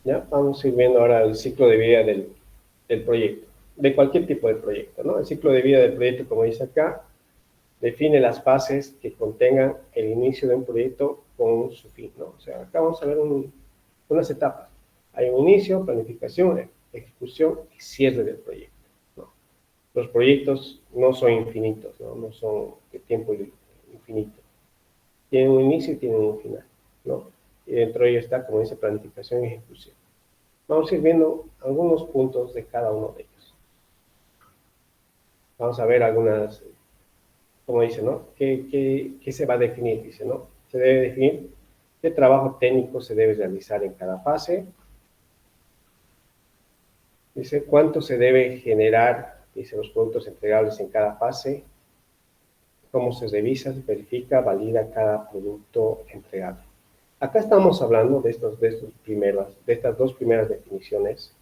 ¿Ya? Vamos a ir viendo ahora el ciclo de vida del proyecto, de cualquier tipo de proyecto, ¿no? El ciclo de vida del proyecto, como dice acá, define las fases que contengan el inicio de un proyecto con su fin, ¿no? O sea, acá vamos a ver unas etapas. Hay un inicio, planificación, ejecución y cierre del proyecto, ¿no? Los proyectos no son infinitos, ¿no? No son de tiempo infinito. Tienen un inicio y tienen un final, ¿no? Y dentro de ello está, como dice, planificación y ejecución. Vamos a ir viendo algunos puntos de cada uno de ellos. Vamos a ver algunas, como dice, ¿no? ¿Qué se va a definir? Dice, ¿no? Se debe definir qué trabajo técnico se debe realizar en cada fase. Dice, cuánto se debe generar, dice, los productos entregables en cada fase. Cómo se revisa, se verifica, valida cada producto entregable. Acá estamos hablando de estas dos primeras definiciones,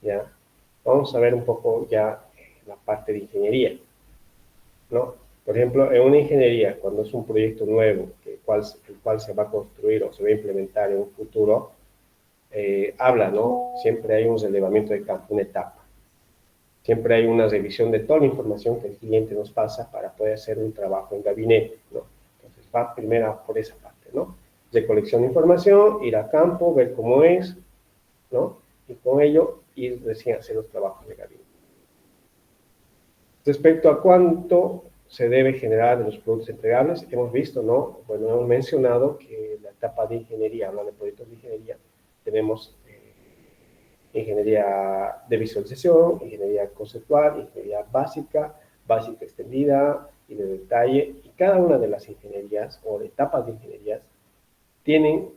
¿ya? Vamos a ver un poco ya la parte de ingeniería, ¿no? Por ejemplo, en una ingeniería, cuando es un proyecto nuevo, el cual se va a construir o se va a implementar en un futuro, habla, ¿no? Siempre hay un relevamiento de campo, una etapa. Siempre hay una revisión de toda la información que el cliente nos pasa para poder hacer un trabajo en gabinete, ¿no? Entonces va primero por esa parte, ¿no? Recolección de información, ir a campo, ver cómo es, ¿no? Y con ello ir recién a hacer los trabajos de gabinete. Respecto a cuánto se debe generar de los productos entregables, hemos visto, ¿no? Bueno, hemos mencionado que la etapa de ingeniería, hablando de proyectos de ingeniería, tenemos ingeniería de visualización, ingeniería conceptual, ingeniería básica, básica extendida y de detalle, y cada una de las ingenierías o de etapas de ingenierías tienen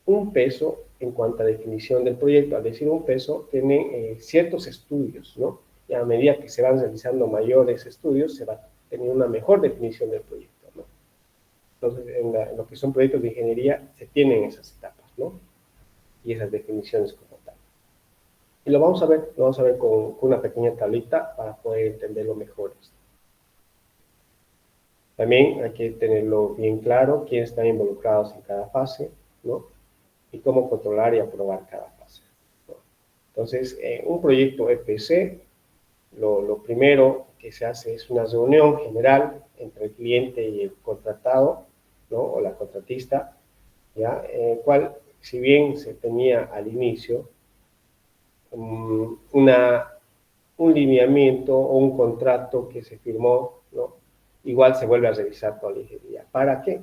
un peso en cuanto a definición del proyecto, al decir un peso, tienen ciertos estudios, ¿no? Y a medida que se van realizando mayores estudios, se va teniendo una mejor definición del proyecto, ¿no? Entonces, en lo que son proyectos de ingeniería, se tienen esas etapas, ¿no? Y esas definiciones como tal. Y lo vamos a ver con una pequeña tablita para poder entenderlo mejor. También hay que tenerlo bien claro quiénes están involucrados en cada fase, ¿no? Y cómo controlar y aprobar cada fase, ¿no? Entonces, en un proyecto EPC, lo primero que se hace es una reunión general entre el cliente y el contratado, ¿no? O la contratista, ¿ya? Cual, si bien se tenía al inicio un lineamiento o un contrato que se firmó, ¿no? Igual se vuelve a revisar toda la ingeniería. ¿Para qué?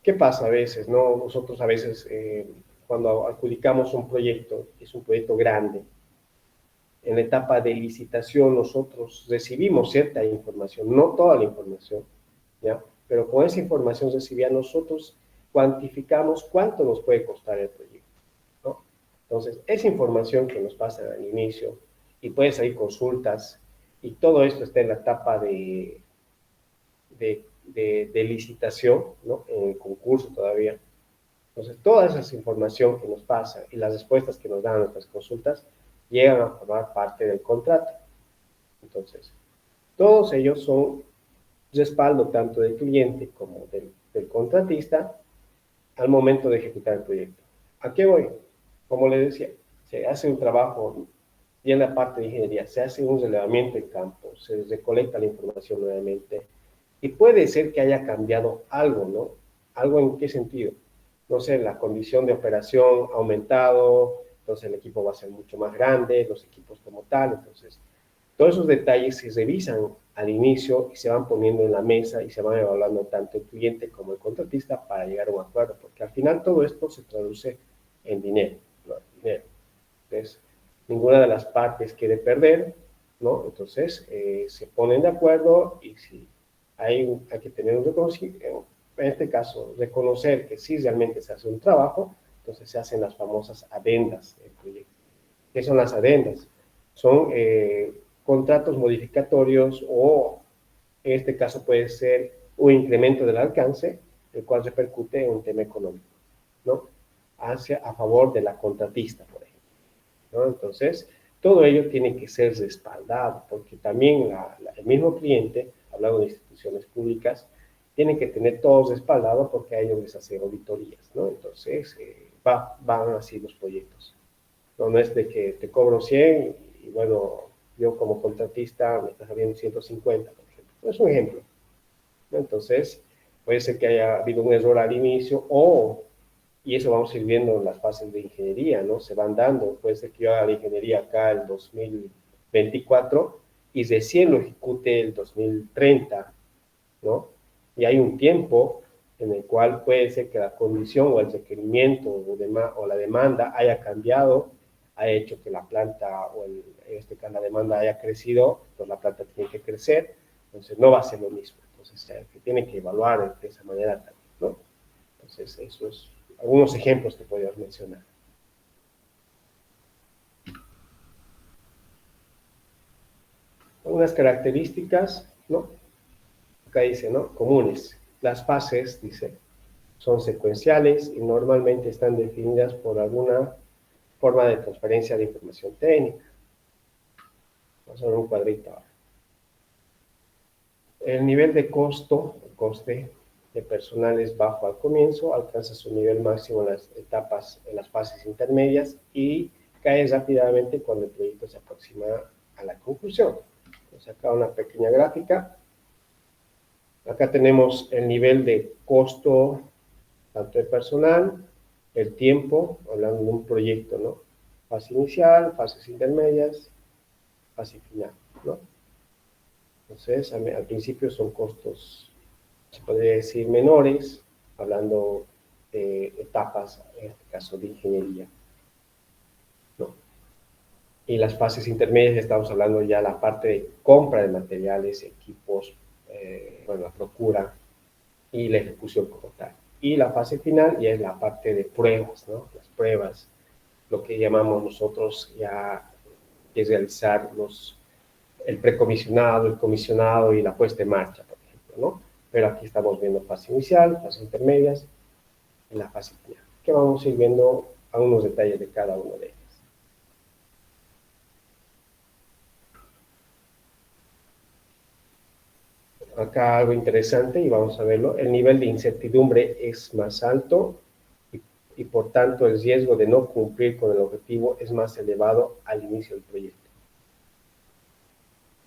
¿Qué pasa a veces, no? Nosotros a veces, cuando adjudicamos un proyecto, es un proyecto grande, en la etapa de licitación nosotros recibimos cierta información, no toda la información, ¿ya? Pero con esa información recibida nosotros cuantificamos cuánto nos puede costar el proyecto, ¿no? Entonces, esa información que nos pasa al inicio, y puede salir consultas, y todo esto está en la etapa de licitación, ¿no? En el concurso todavía. Entonces, toda esa información que nos pasa y las respuestas que nos dan a nuestras consultas llegan a formar parte del contrato. Entonces, todos ellos son respaldo tanto del cliente como del contratista al momento de ejecutar el proyecto. ¿A qué voy? Como les decía, se hace un trabajo y en la parte de ingeniería se hace un relevamiento en campo, se recolecta la información nuevamente y puede ser que haya cambiado algo, ¿no? ¿Algo en qué sentido? No sé, la condición de operación ha aumentado, entonces el equipo va a ser mucho más grande, los equipos como tal, entonces todos esos detalles se revisan al inicio y se van poniendo en la mesa y se van evaluando tanto el cliente como el contratista para llegar a un acuerdo, porque al final todo esto se traduce en dinero, ¿no? Dinero. Entonces, ninguna de las partes quiere perder, ¿no? Entonces, se ponen de acuerdo y si hay que tener un reconocimiento, en este caso, reconocer que sí realmente se hace un trabajo, entonces se hacen las famosas adendas del proyecto. ¿Qué son las adendas? Son contratos modificatorios o, en este caso, puede ser un incremento del alcance, el cual repercute en un tema económico, ¿no? A favor de la contratista, por ejemplo, ¿no? Entonces, todo ello tiene que ser respaldado, porque también el mismo cliente, hablando de instituciones públicas, tiene que tener todo respaldado porque a ellos les hacen auditorías, ¿no? Entonces, van así los proyectos. No es de que te cobro 100 y bueno, yo como contratista me está saliendo 150, por ejemplo. Es un ejemplo, ¿no? Entonces, puede ser que haya habido un error al inicio y eso vamos a ir viendo en las fases de ingeniería, ¿no? Se van dando. Puede ser que yo haga la ingeniería acá el 2024 y recién lo ejecute el 2030, ¿no? Y hay un tiempo en el cual puede ser que la condición o el requerimiento o la demanda haya cambiado, ha hecho que la planta en este caso la demanda haya crecido, pues la planta tiene que crecer, entonces no va a ser lo mismo. Entonces se tiene que evaluar de esa manera también, ¿no? Entonces eso es algunos ejemplos que podrías mencionar. Algunas características, ¿no? Acá dice, ¿no? Comunes. Las fases, dice, son secuenciales y normalmente están definidas por alguna forma de transferencia de información técnica. Vamos a ver un cuadrito ahora. El nivel de coste de personal es bajo al comienzo, alcanza su nivel máximo en las etapas, en las fases intermedias y cae rápidamente cuando el proyecto se aproxima a la conclusión. Entonces acá una pequeña gráfica. Acá tenemos el nivel de costo tanto de personal, el tiempo, hablando de un proyecto, ¿no? Fase inicial, fases intermedias, fase final, ¿no? Entonces, al principio son costos, se podría decir, menores, hablando de etapas, en este caso de ingeniería, ¿no? Y las fases intermedias estamos hablando ya la parte de compra de materiales, equipos, bueno, la procura y la ejecución como tal. Y la fase final ya es la parte de pruebas, ¿no? Las pruebas, lo que llamamos nosotros ya es realizar el precomisionado, el comisionado y la puesta en marcha, por ejemplo, ¿no? Pero aquí estamos viendo fase inicial, fase intermedias y la fase final, que vamos a ir viendo algunos detalles de cada uno de ellos. Acá algo interesante y vamos a verlo, el nivel de incertidumbre es más alto y por tanto el riesgo de no cumplir con el objetivo es más elevado al inicio del proyecto.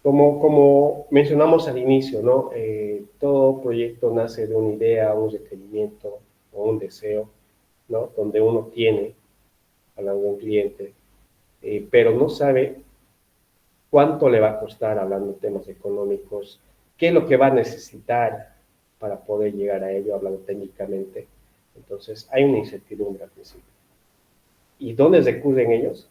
Como mencionamos al inicio, ¿no? Todo proyecto nace de una idea, un requerimiento o un deseo, ¿no? Donde uno tiene, hablando de un cliente, pero no sabe cuánto le va a costar, hablando de temas económicos, qué es lo que va a necesitar para poder llegar a ello, hablando técnicamente. Entonces, hay una incertidumbre al principio. ¿Y dónde recurren ellos?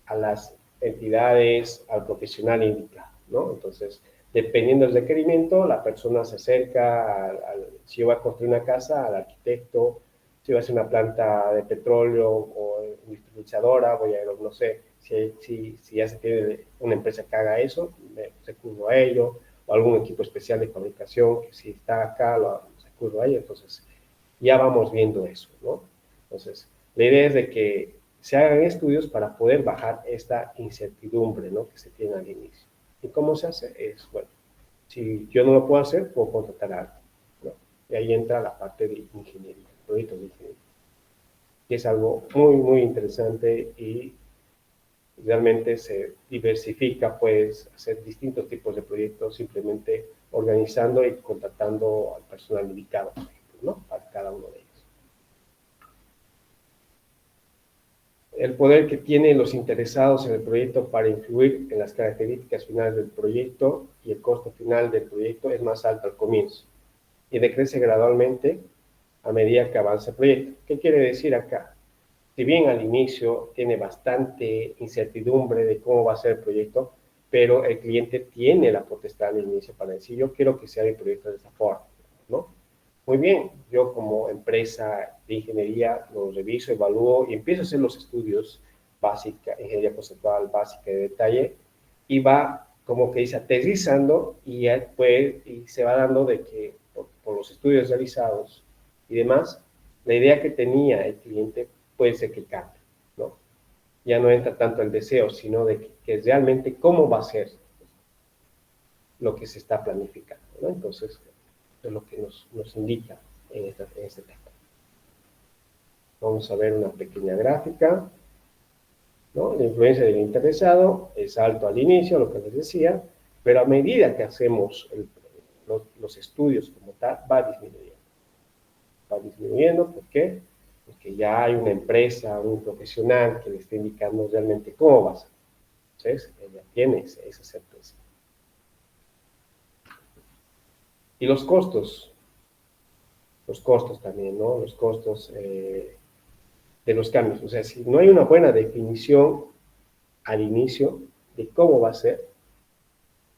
A las entidades, al profesional indicado, ¿no? Entonces, dependiendo del requerimiento, la persona se acerca, si yo voy a construir una casa, al arquitecto, si voy a hacer una planta de petróleo o industrializadora, voy a ir, no sé, si ya se tiene una empresa que haga eso, me recurro a ello, o algún equipo especial de fabricación, que si está acá, lo recurro a ello, entonces ya vamos viendo eso, ¿no? Entonces, la idea es de que se hagan estudios para poder bajar esta incertidumbre, ¿no? Que se tiene al inicio. ¿Y cómo se hace? Es, bueno, si yo no lo puedo hacer, puedo contratar a alguien, ¿no? Y ahí entra la parte de ingeniería, proyectos de ingeniería, que es algo muy, muy interesante y realmente se diversifica, pues, hacer distintos tipos de proyectos simplemente organizando y contratando al personal indicado, por ejemplo, ¿no? Para cada uno de ellos. El poder que tienen los interesados en el proyecto para influir en las características finales del proyecto y el costo final del proyecto es más alto al comienzo y decrece gradualmente a medida que avanza el proyecto. ¿Qué quiere decir acá? Si bien al inicio tiene bastante incertidumbre de cómo va a ser el proyecto, pero el cliente tiene la potestad al inicio para decir, yo quiero que sea mi proyecto de esta forma, ¿no? Muy bien, yo como empresa de ingeniería lo reviso, evalúo y empiezo a hacer los estudios básica, ingeniería conceptual básica de detalle, y va como que dice aterrizando y, pues, y se va dando de que por los estudios realizados y demás, la idea que tenía el cliente puede ser que cambie, ¿no? Ya no entra tanto el deseo, sino de que realmente cómo va a ser lo que se está planificando, ¿no? Entonces, es lo que nos indica en este tema. Vamos a ver una pequeña gráfica, ¿no? La influencia del interesado es alto al inicio, lo que les decía, pero a medida que hacemos los estudios como tal, va disminuyendo. Va disminuyendo, ¿por qué? Porque ya hay una empresa, un profesional que le está indicando realmente cómo va a ser. Entonces, ella tiene esa certeza. Y los costos también, ¿no? Los costos de los cambios. O sea, si no hay una buena definición al inicio de cómo va a ser,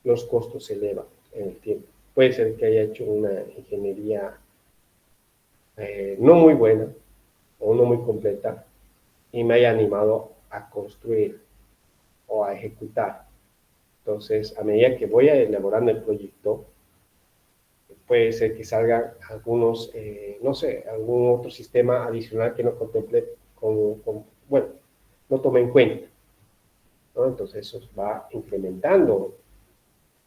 los costos se elevan en el tiempo. Puede ser que haya hecho una ingeniería no muy buena o no muy completa y me haya animado a construir o a ejecutar. Entonces, a medida que voy elaborando el proyecto, puede ser que salgan algunos, no sé, algún otro sistema adicional que no contemple, bueno, no tome en cuenta, ¿no? Entonces eso va incrementando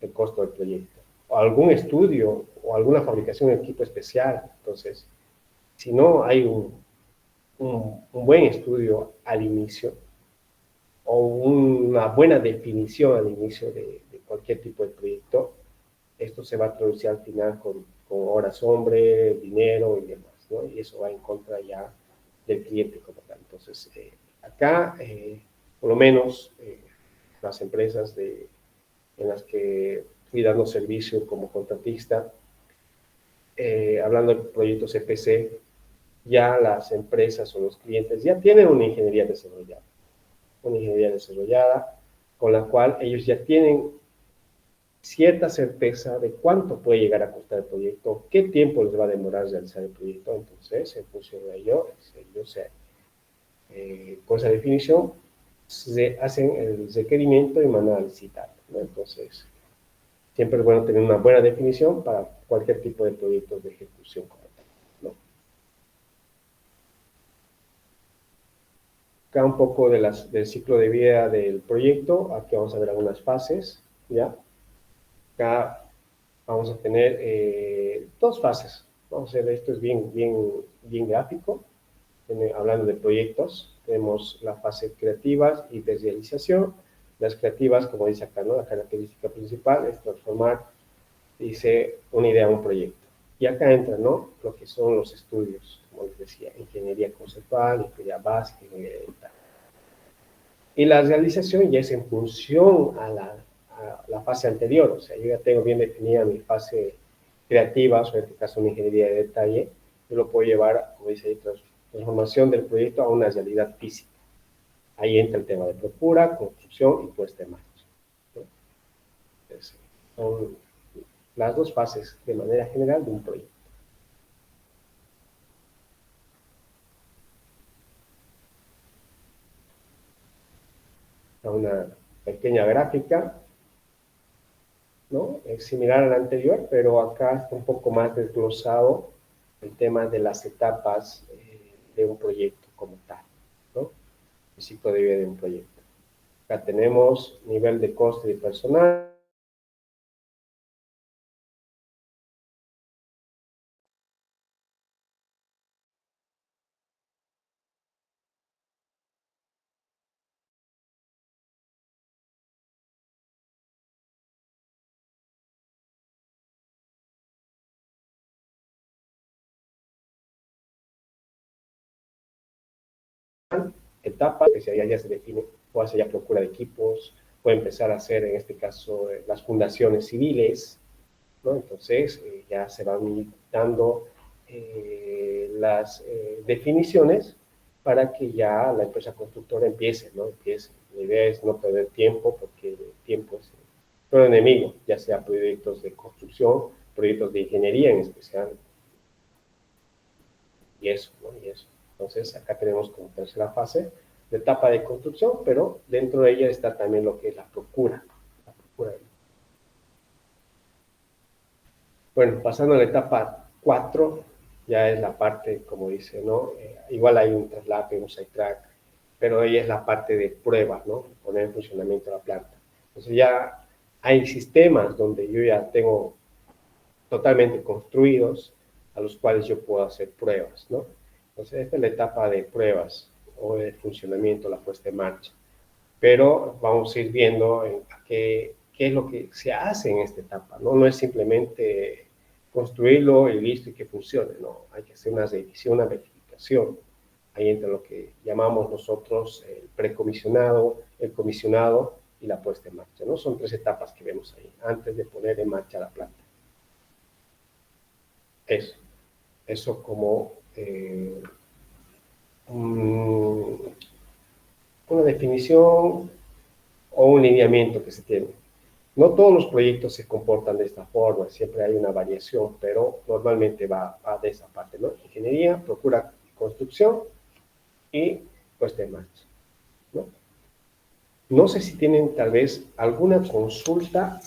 el costo del proyecto. O algún estudio o alguna fabricación de equipo especial. Entonces, si no hay un buen estudio al inicio o una buena definición al inicio de cualquier tipo de proyecto, esto se va a traducir al final con horas hombre, dinero y demás, ¿no? Y eso va en contra ya del cliente como tal. Entonces, acá, por lo menos, las empresas en las que fui dando servicio como contratista, hablando de proyectos EPC, ya las empresas o los clientes ya tienen una ingeniería desarrollada con la cual ellos ya tienen cierta certeza de cuánto puede llegar a costar el proyecto, qué tiempo les va a demorar realizar el proyecto. Entonces, en función de ello, con esa definición, se hacen el requerimiento y mandan a licitar, ¿no? Entonces, siempre es bueno tener una buena definición para cualquier tipo de proyectos de ejecución como tal, ¿no? Acá un poco del ciclo de vida del proyecto. Aquí vamos a ver algunas fases, ¿ya? Acá vamos a tener dos fases. Vamos a ver, esto es bien gráfico. Hablando de proyectos, tenemos la fase creativas y de realización. Las creativas, como dice acá, ¿no? La característica principal es transformar, dice, una idea a un proyecto. Y acá entra, ¿no? Lo que son los estudios, como les decía, ingeniería conceptual, ingeniería básica, ingeniería de detalle. Y la realización ya es en función a la fase anterior. O sea, yo ya tengo bien definida mi fase creativa, o en este caso una ingeniería de detalle. Yo lo puedo llevar, como dice ahí, transformación del proyecto a una realidad física. Ahí entra el tema de procura, construcción y puesta en marcha, ¿no? Entonces, son las dos fases de manera general de un proyecto. Una pequeña gráfica, ¿no? Es similar a la anterior, pero acá está un poco más desglosado el tema de las etapas de un proyecto como tal, ¿no? El ciclo de vida de un proyecto. Acá tenemos nivel de coste de personal. Etapas, que ya se define, o hace ya procura de equipos, puede empezar a hacer, en este caso, las fundaciones civiles, ¿no? Entonces, ya se van dando las definiciones para que ya la empresa constructora empiece, ¿no? Empiece. La idea es no perder tiempo, porque el tiempo es todo enemigo, ya sea proyectos de construcción, proyectos de ingeniería en especial, y eso, ¿no? Y eso. Entonces, acá tenemos como tercera fase de etapa de construcción, pero dentro de ella está también lo que es la procura. La procura. Bueno, pasando a la etapa 4, ya es la parte, como dice, ¿no? Igual hay un traslado, un side-track, pero ella es la parte de pruebas, ¿no? Poner en funcionamiento la planta. Entonces ya hay sistemas donde yo ya tengo totalmente construidos, a los cuales yo puedo hacer pruebas, ¿no? Entonces, esta es la etapa de pruebas o de funcionamiento, la puesta en marcha. Pero vamos a ir viendo qué es lo que se hace en esta etapa, ¿no? No es simplemente construirlo y listo y que funcione, ¿no? Hay que hacer una revisión, una verificación. Ahí entra lo que llamamos nosotros el precomisionado, el comisionado y la puesta en marcha, ¿no? Son tres etapas que vemos ahí, antes de poner en marcha la planta. Eso como una definición o un lineamiento que se tiene. No todos los proyectos se comportan de esta forma, siempre hay una variación, pero normalmente va de esa parte, ¿no? Ingeniería, procura construcción y puesta en marcha, ¿no? No sé si tienen tal vez alguna consulta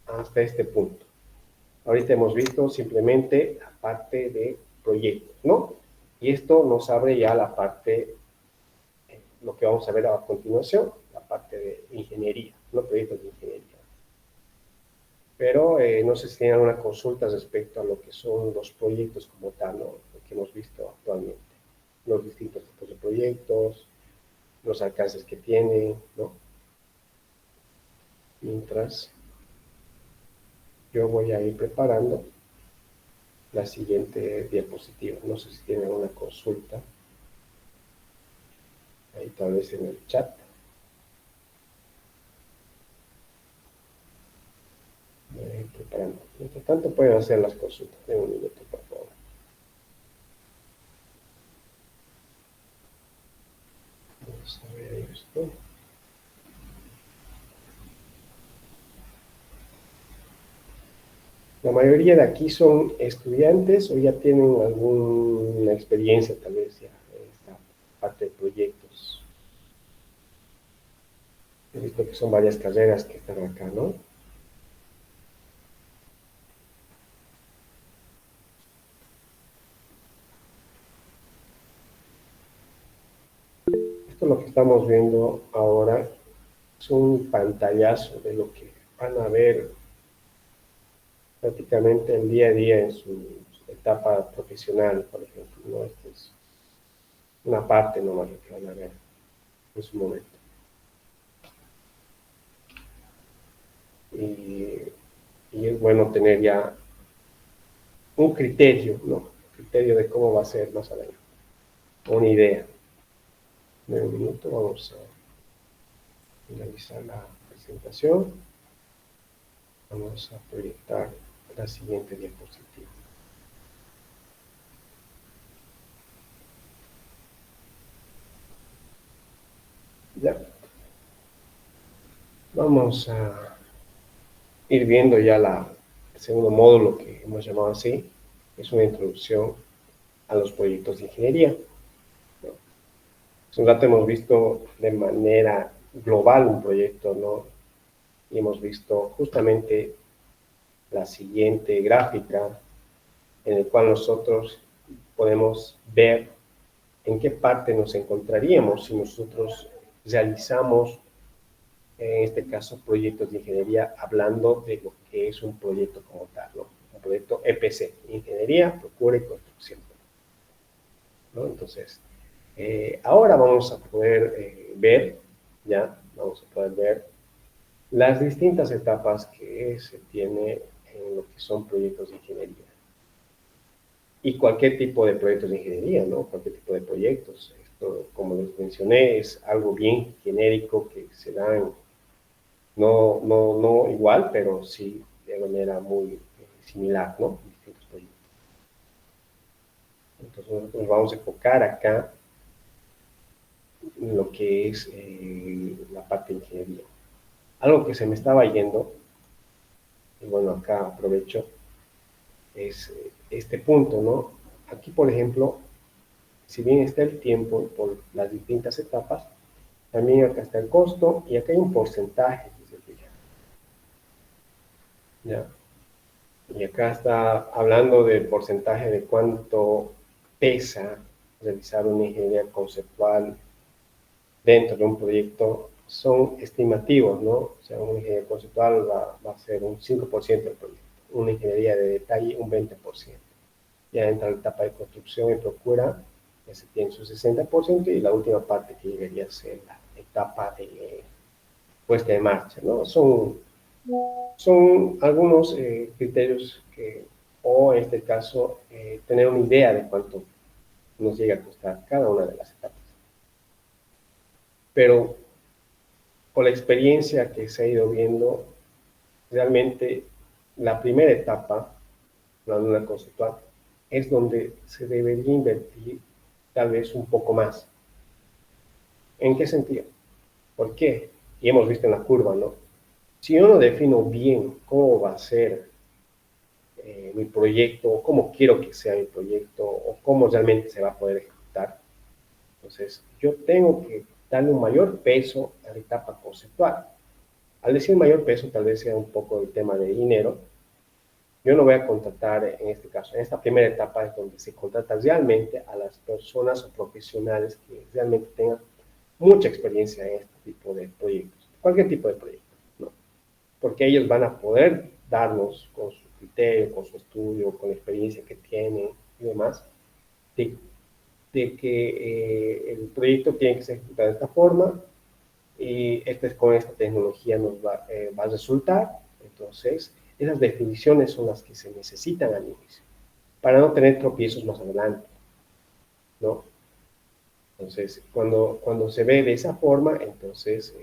hasta este punto. Ahorita hemos visto simplemente la parte de proyectos, ¿no? Y esto nos abre ya la parte, lo que vamos a ver a continuación, la parte de ingeniería, ¿no? Proyectos de ingeniería. Pero no sé si tienen alguna consulta respecto a lo que son los proyectos como tal, ¿no? Lo que hemos visto actualmente, los distintos tipos de proyectos, los alcances que tienen, ¿no? Mientras yo voy a ir preparando la siguiente diapositiva. No sé si tienen alguna consulta. Ahí tal vez en el chat. Voy a ir preparando. Mientras tanto pueden hacer las consultas. En un minuto, por favor. Vamos a ver esto. La mayoría de aquí son estudiantes o ya tienen alguna experiencia tal vez ya en esta parte de proyectos. He visto que son varias carreras que están acá, ¿no? Esto lo que estamos viendo ahora es un pantallazo de lo que van a ver prácticamente el día a día en su etapa profesional, por ejemplo, ¿no? Esta es una parte nomás lo que van a ver en su momento. Y es bueno tener ya un criterio, ¿no? Un criterio de cómo va a ser más adelante. Una idea. En un minuto vamos a finalizar la presentación. Vamos a proyectar la siguiente diapositiva. Ya. Vamos a ir viendo ya el segundo módulo que hemos llamado así. Es una introducción a los proyectos de ingeniería, ¿no? Hace un rato hemos visto de manera global un proyecto, ¿no? Y hemos visto justamente la siguiente gráfica en el cual nosotros podemos ver en qué parte nos encontraríamos si nosotros realizamos, en este caso, proyectos de ingeniería, hablando de lo que es un proyecto como tal, ¿no? Un proyecto EPC, Ingeniería, Procura y Construcción, ¿no? Entonces, ahora vamos a poder vamos a poder ver las distintas etapas que se tiene en lo que son proyectos de ingeniería. Y cualquier tipo de proyectos de ingeniería, ¿no? Cualquier tipo de proyectos. Esto, como les mencioné, es algo bien genérico que se dan, no igual, pero sí de manera muy similar, ¿no? Distintos proyectos. Entonces nosotros nos vamos a enfocar acá en lo que es la parte de ingeniería. Algo que se me estaba yendo, y bueno, acá aprovecho, es este punto, ¿no? Aquí, por ejemplo, si bien está el tiempo por las distintas etapas, también acá está el costo y acá hay un porcentaje, si se fijan. ¿Ya? Y acá está hablando del porcentaje de cuánto pesa realizar una ingeniería conceptual dentro de un proyecto. Son estimativos, ¿no? O sea, una ingeniería conceptual va a ser un 5% del proyecto, una ingeniería de detalle un 20%. Ya entra la etapa de construcción y procura, ya se tiene su 60%, y la última parte que llegaría a ser la etapa de puesta en marcha, ¿no? Son algunos criterios que, o en este caso, tener una idea de cuánto nos llega a costar cada una de las etapas. Pero por la experiencia que se ha ido viendo, realmente la primera etapa, la luna conceptual, es donde se debería invertir tal vez un poco más. ¿En qué sentido? ¿Por qué? Y hemos visto en la curva, ¿no? Si yo no defino bien cómo va a ser mi proyecto, o cómo quiero que sea mi proyecto, o cómo realmente se va a poder ejecutar, entonces yo tengo que darle un mayor peso a la etapa conceptual. Al decir mayor peso, tal vez sea un poco el tema de dinero. Yo no voy a contratar, en este caso, en esta primera etapa es donde se contrata realmente a las personas o profesionales que realmente tengan mucha experiencia en este tipo de proyectos, cualquier tipo de proyecto, ¿no? Porque ellos van a poder darnos con su criterio, con su estudio, con la experiencia que tienen y demás, de, de que el proyecto tiene que ser ejecutado de esta forma y con esta tecnología nos va a resultar. Entonces, esas definiciones son las que se necesitan al inicio, para no tener tropiezos más adelante, ¿no? Entonces, cuando se ve de esa forma, entonces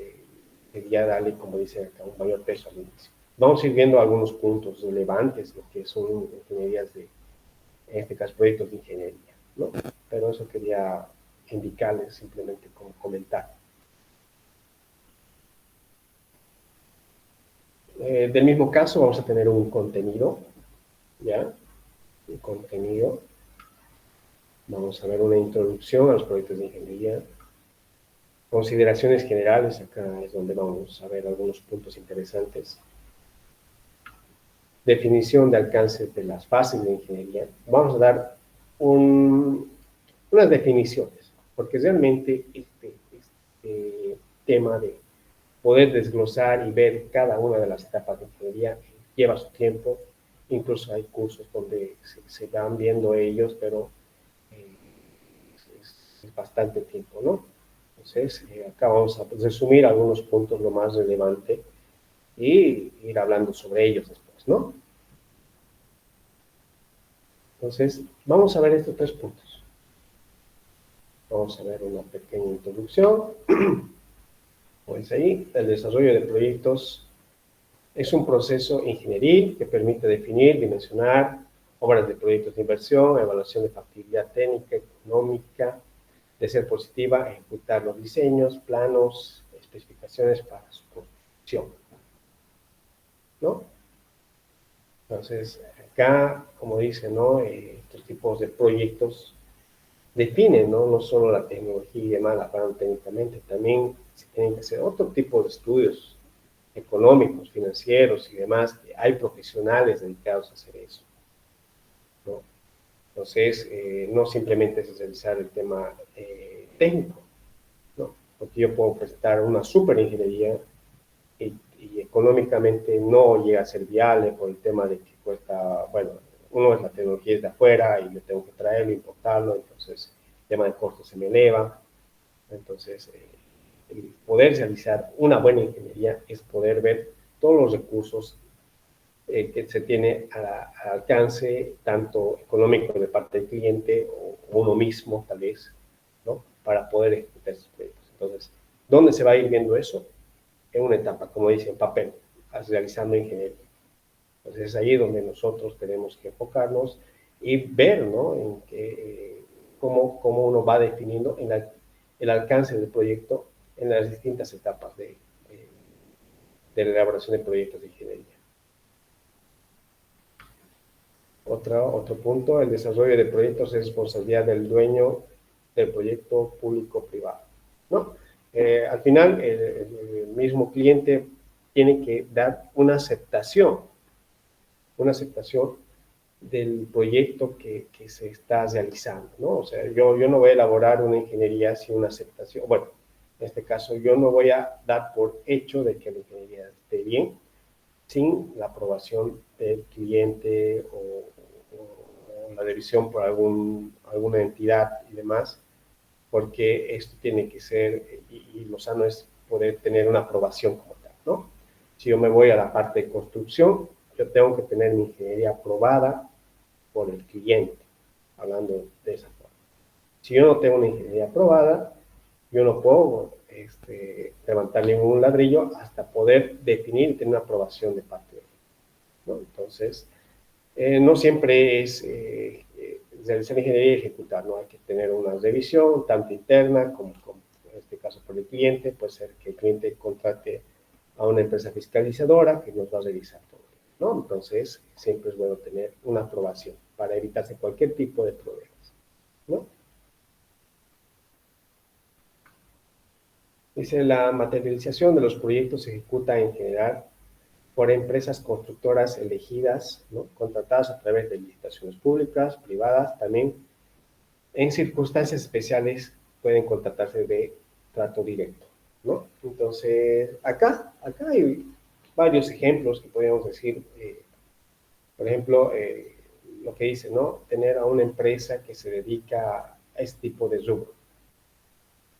debería darle, como dice acá, un mayor peso al inicio. Vamos a ir viendo algunos puntos relevantes, lo que son ingenierías en este caso, proyectos de ingeniería, ¿no? Pero eso quería indicarles simplemente como comentar. Del mismo caso, vamos a tener un contenido, ¿ya? El contenido. Vamos a ver una introducción a los proyectos de ingeniería. Consideraciones generales, acá es donde vamos a ver algunos puntos interesantes. Definición de alcance de las fases de ingeniería. Vamos a dar unas definiciones, porque realmente este tema de poder desglosar y ver cada una de las etapas de ingeniería lleva su tiempo. Incluso hay cursos donde se van viendo ellos, pero es bastante tiempo, ¿no? Entonces, acá vamos a resumir algunos puntos lo más relevante y ir hablando sobre ellos después, ¿no? Entonces, vamos a ver estos 3 puntos. Vamos a ver una pequeña introducción. Pues ahí, el desarrollo de proyectos es un proceso ingenieril que permite definir, dimensionar obras de proyectos de inversión, evaluación de factibilidad técnica, económica, de ser positiva, ejecutar los diseños, planos, especificaciones para su construcción, ¿no? Entonces, acá, como dice, ¿no? Estos tipos de proyectos definen, ¿no? No solo la tecnología y demás, la paran técnicamente, también se tienen que hacer otro tipo de estudios económicos, financieros y demás, que hay profesionales dedicados a hacer eso, ¿no? Entonces, no simplemente es realizar el tema técnico, ¿no? Porque yo puedo presentar una super ingeniería y económicamente no llega a ser viable por el tema de que cuesta, bueno, uno es la tecnología es de afuera y yo tengo que traerlo, importarlo, entonces el tema de costos se me eleva. Entonces, el poder realizar una buena ingeniería es poder ver todos los recursos que se tiene al alcance, tanto económico de parte del cliente o uno mismo, tal vez, ¿no? Para poder ejecutar esos proyectos. Entonces, ¿dónde se va a ir viendo eso? En una etapa, como dice, en papel, realizando ingeniería. Entonces, es ahí donde nosotros tenemos que enfocarnos y ver, ¿no? En que, cómo uno va definiendo el alcance del proyecto en las distintas etapas de la elaboración de proyectos de ingeniería. Otro punto, el desarrollo de proyectos es responsabilidad del dueño del proyecto público-privado, ¿no? Al final, el mismo cliente tiene que dar una aceptación del proyecto que se está realizando, ¿no? O sea, yo no voy a elaborar una ingeniería sin una aceptación. Bueno, en este caso, yo no voy a dar por hecho de que la ingeniería esté bien sin la aprobación del cliente o la revisión por alguna entidad y demás, porque esto tiene que ser, y lo sano es poder tener una aprobación como tal, ¿no? Si yo me voy a la parte de construcción, yo tengo que tener mi ingeniería aprobada por el cliente, hablando de esa forma. Si yo no tengo una ingeniería aprobada, yo no puedo levantar ningún ladrillo hasta poder definir y tener una aprobación de parte de él, ¿no? Entonces, no siempre es realizar ingeniería y ejecutar, ¿no? Hay que tener una revisión, tanto interna como en este caso por el cliente. Puede ser que el cliente contrate a una empresa fiscalizadora que nos va a revisar todo, ¿no? Entonces, siempre es bueno tener una aprobación para evitarse cualquier tipo de problemas, ¿no? Dice, la materialización de los proyectos se ejecuta en general por empresas constructoras elegidas, ¿no? Contratadas a través de licitaciones públicas, privadas, también en circunstancias especiales pueden contratarse de trato directo, ¿no? Entonces, acá hay varios ejemplos que podríamos decir, por ejemplo, lo que dice, ¿no? Tener a una empresa que se dedica a este tipo de rubro,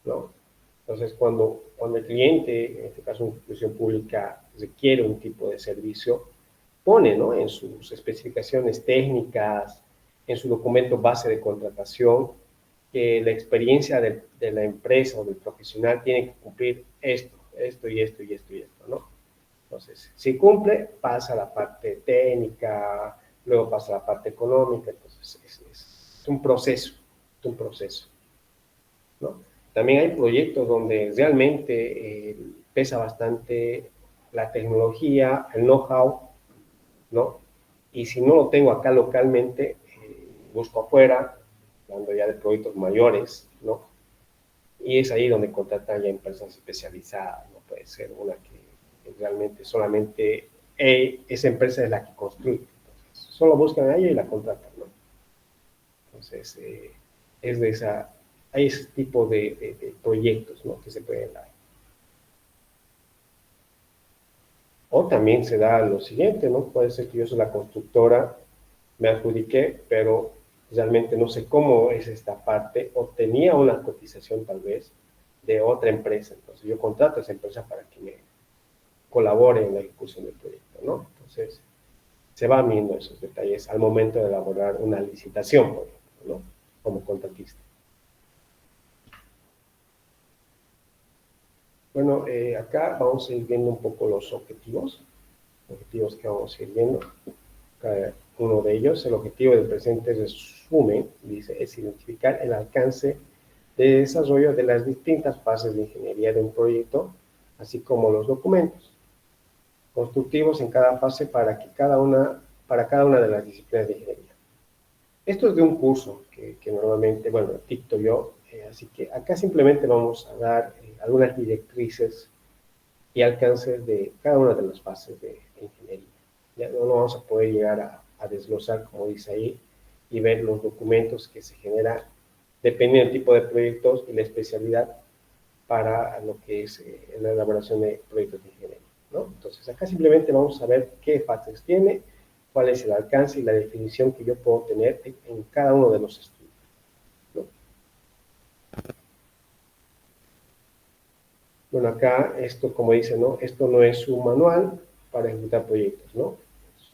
¿no? Entonces, cuando el cliente, en este caso una institución pública, requiere un tipo de servicio, pone, ¿no? En sus especificaciones técnicas, en su documento base de contratación, que la experiencia de la empresa o del profesional tiene que cumplir esto y esto y esto y esto, ¿no? Entonces, si cumple, pasa a la parte técnica, luego pasa a la parte económica, entonces es un proceso, ¿no? También hay proyectos donde realmente pesa bastante la tecnología, el know-how, ¿no? y si no lo tengo acá localmente, busco afuera, hablando ya de proyectos mayores, ¿no? Y es ahí donde contratan ya empresas especializadas, no puede ser una que realmente solamente esa empresa es la que construye. Entonces, solo buscan a ella y la contratan, ¿no? Entonces, es de esa, hay ese tipo de proyectos, ¿no? Que se pueden dar. O también se da lo siguiente, ¿no? Puede ser que yo soy la constructora, me adjudiqué, pero realmente no sé cómo es esta parte, o tenía una cotización tal vez de otra empresa. Entonces yo contrato a esa empresa para que me colabore en la ejecución del proyecto, ¿no? Entonces se van viendo esos detalles al momento de elaborar una licitación, por ejemplo, ¿no? Como contratista. Bueno, acá vamos a ir viendo un poco los objetivos que vamos a ir viendo. Cada uno de ellos, el objetivo del presente resumen, dice, es identificar el alcance de desarrollo de las distintas fases de ingeniería de un proyecto, así como los documentos constructivos en cada fase para cada una de las disciplinas de ingeniería. Esto es de un curso que normalmente, bueno, dicto yo, así que acá simplemente vamos a dar algunas directrices y alcances de cada una de las fases de ingeniería. Ya no vamos a poder llegar a desglosar, como dice ahí, y ver los documentos que se generan dependiendo del tipo de proyectos y la especialidad para lo que es la elaboración de proyectos de ingeniería, ¿no? Entonces, acá simplemente vamos a ver qué fases tiene, cuál es el alcance y la definición que yo puedo tener en cada uno de los estudios, ¿no? Bueno, acá esto, como dice, ¿no? Esto no es un manual para ejecutar proyectos, ¿no? Es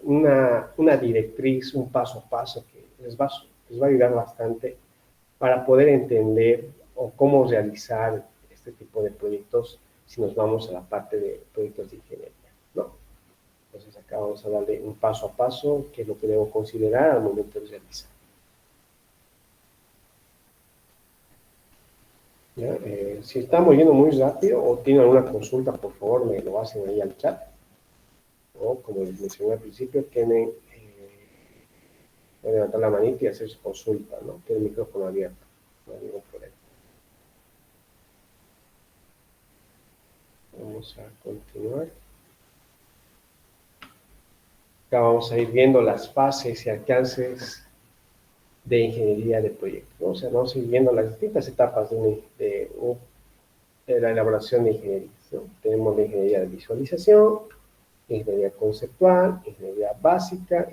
una directriz, un paso a paso que les va a ayudar bastante para poder entender o cómo realizar este tipo de proyectos si nos vamos a la parte de proyectos de ingeniería, ¿no? Entonces acá vamos a darle un paso a paso, qué es lo que debo considerar al momento de realizar. Si estamos yendo muy rápido o tienen alguna consulta, por favor, me lo hacen ahí al chat. O, como les mencioné al principio, pueden levantar la manita y hacer su consulta, ¿no? Tiene el micrófono abierto, no hay ningún problema. Vamos a continuar. Acá vamos a ir viendo las fases y alcances de ingeniería de proyecto, ¿no? O sea, vamos a ir viendo las distintas etapas de la elaboración de ingeniería, ¿no? Tenemos la ingeniería de visualización, ingeniería conceptual, ingeniería básica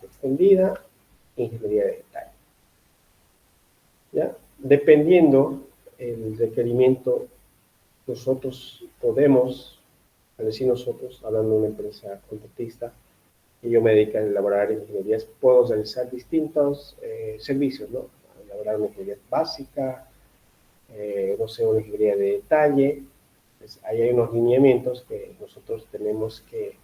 extendida, ingeniería de detalle. ¿Ya? Dependiendo el requerimiento, nosotros podemos, al decir nosotros, hablando de una empresa contratista, y yo me dedico a elaborar ingenierías, puedo realizar distintos servicios, ¿no? Elaborar una ingeniería básica, no sé, una ingeniería de detalle. Pues ahí hay unos lineamientos que nosotros tenemos que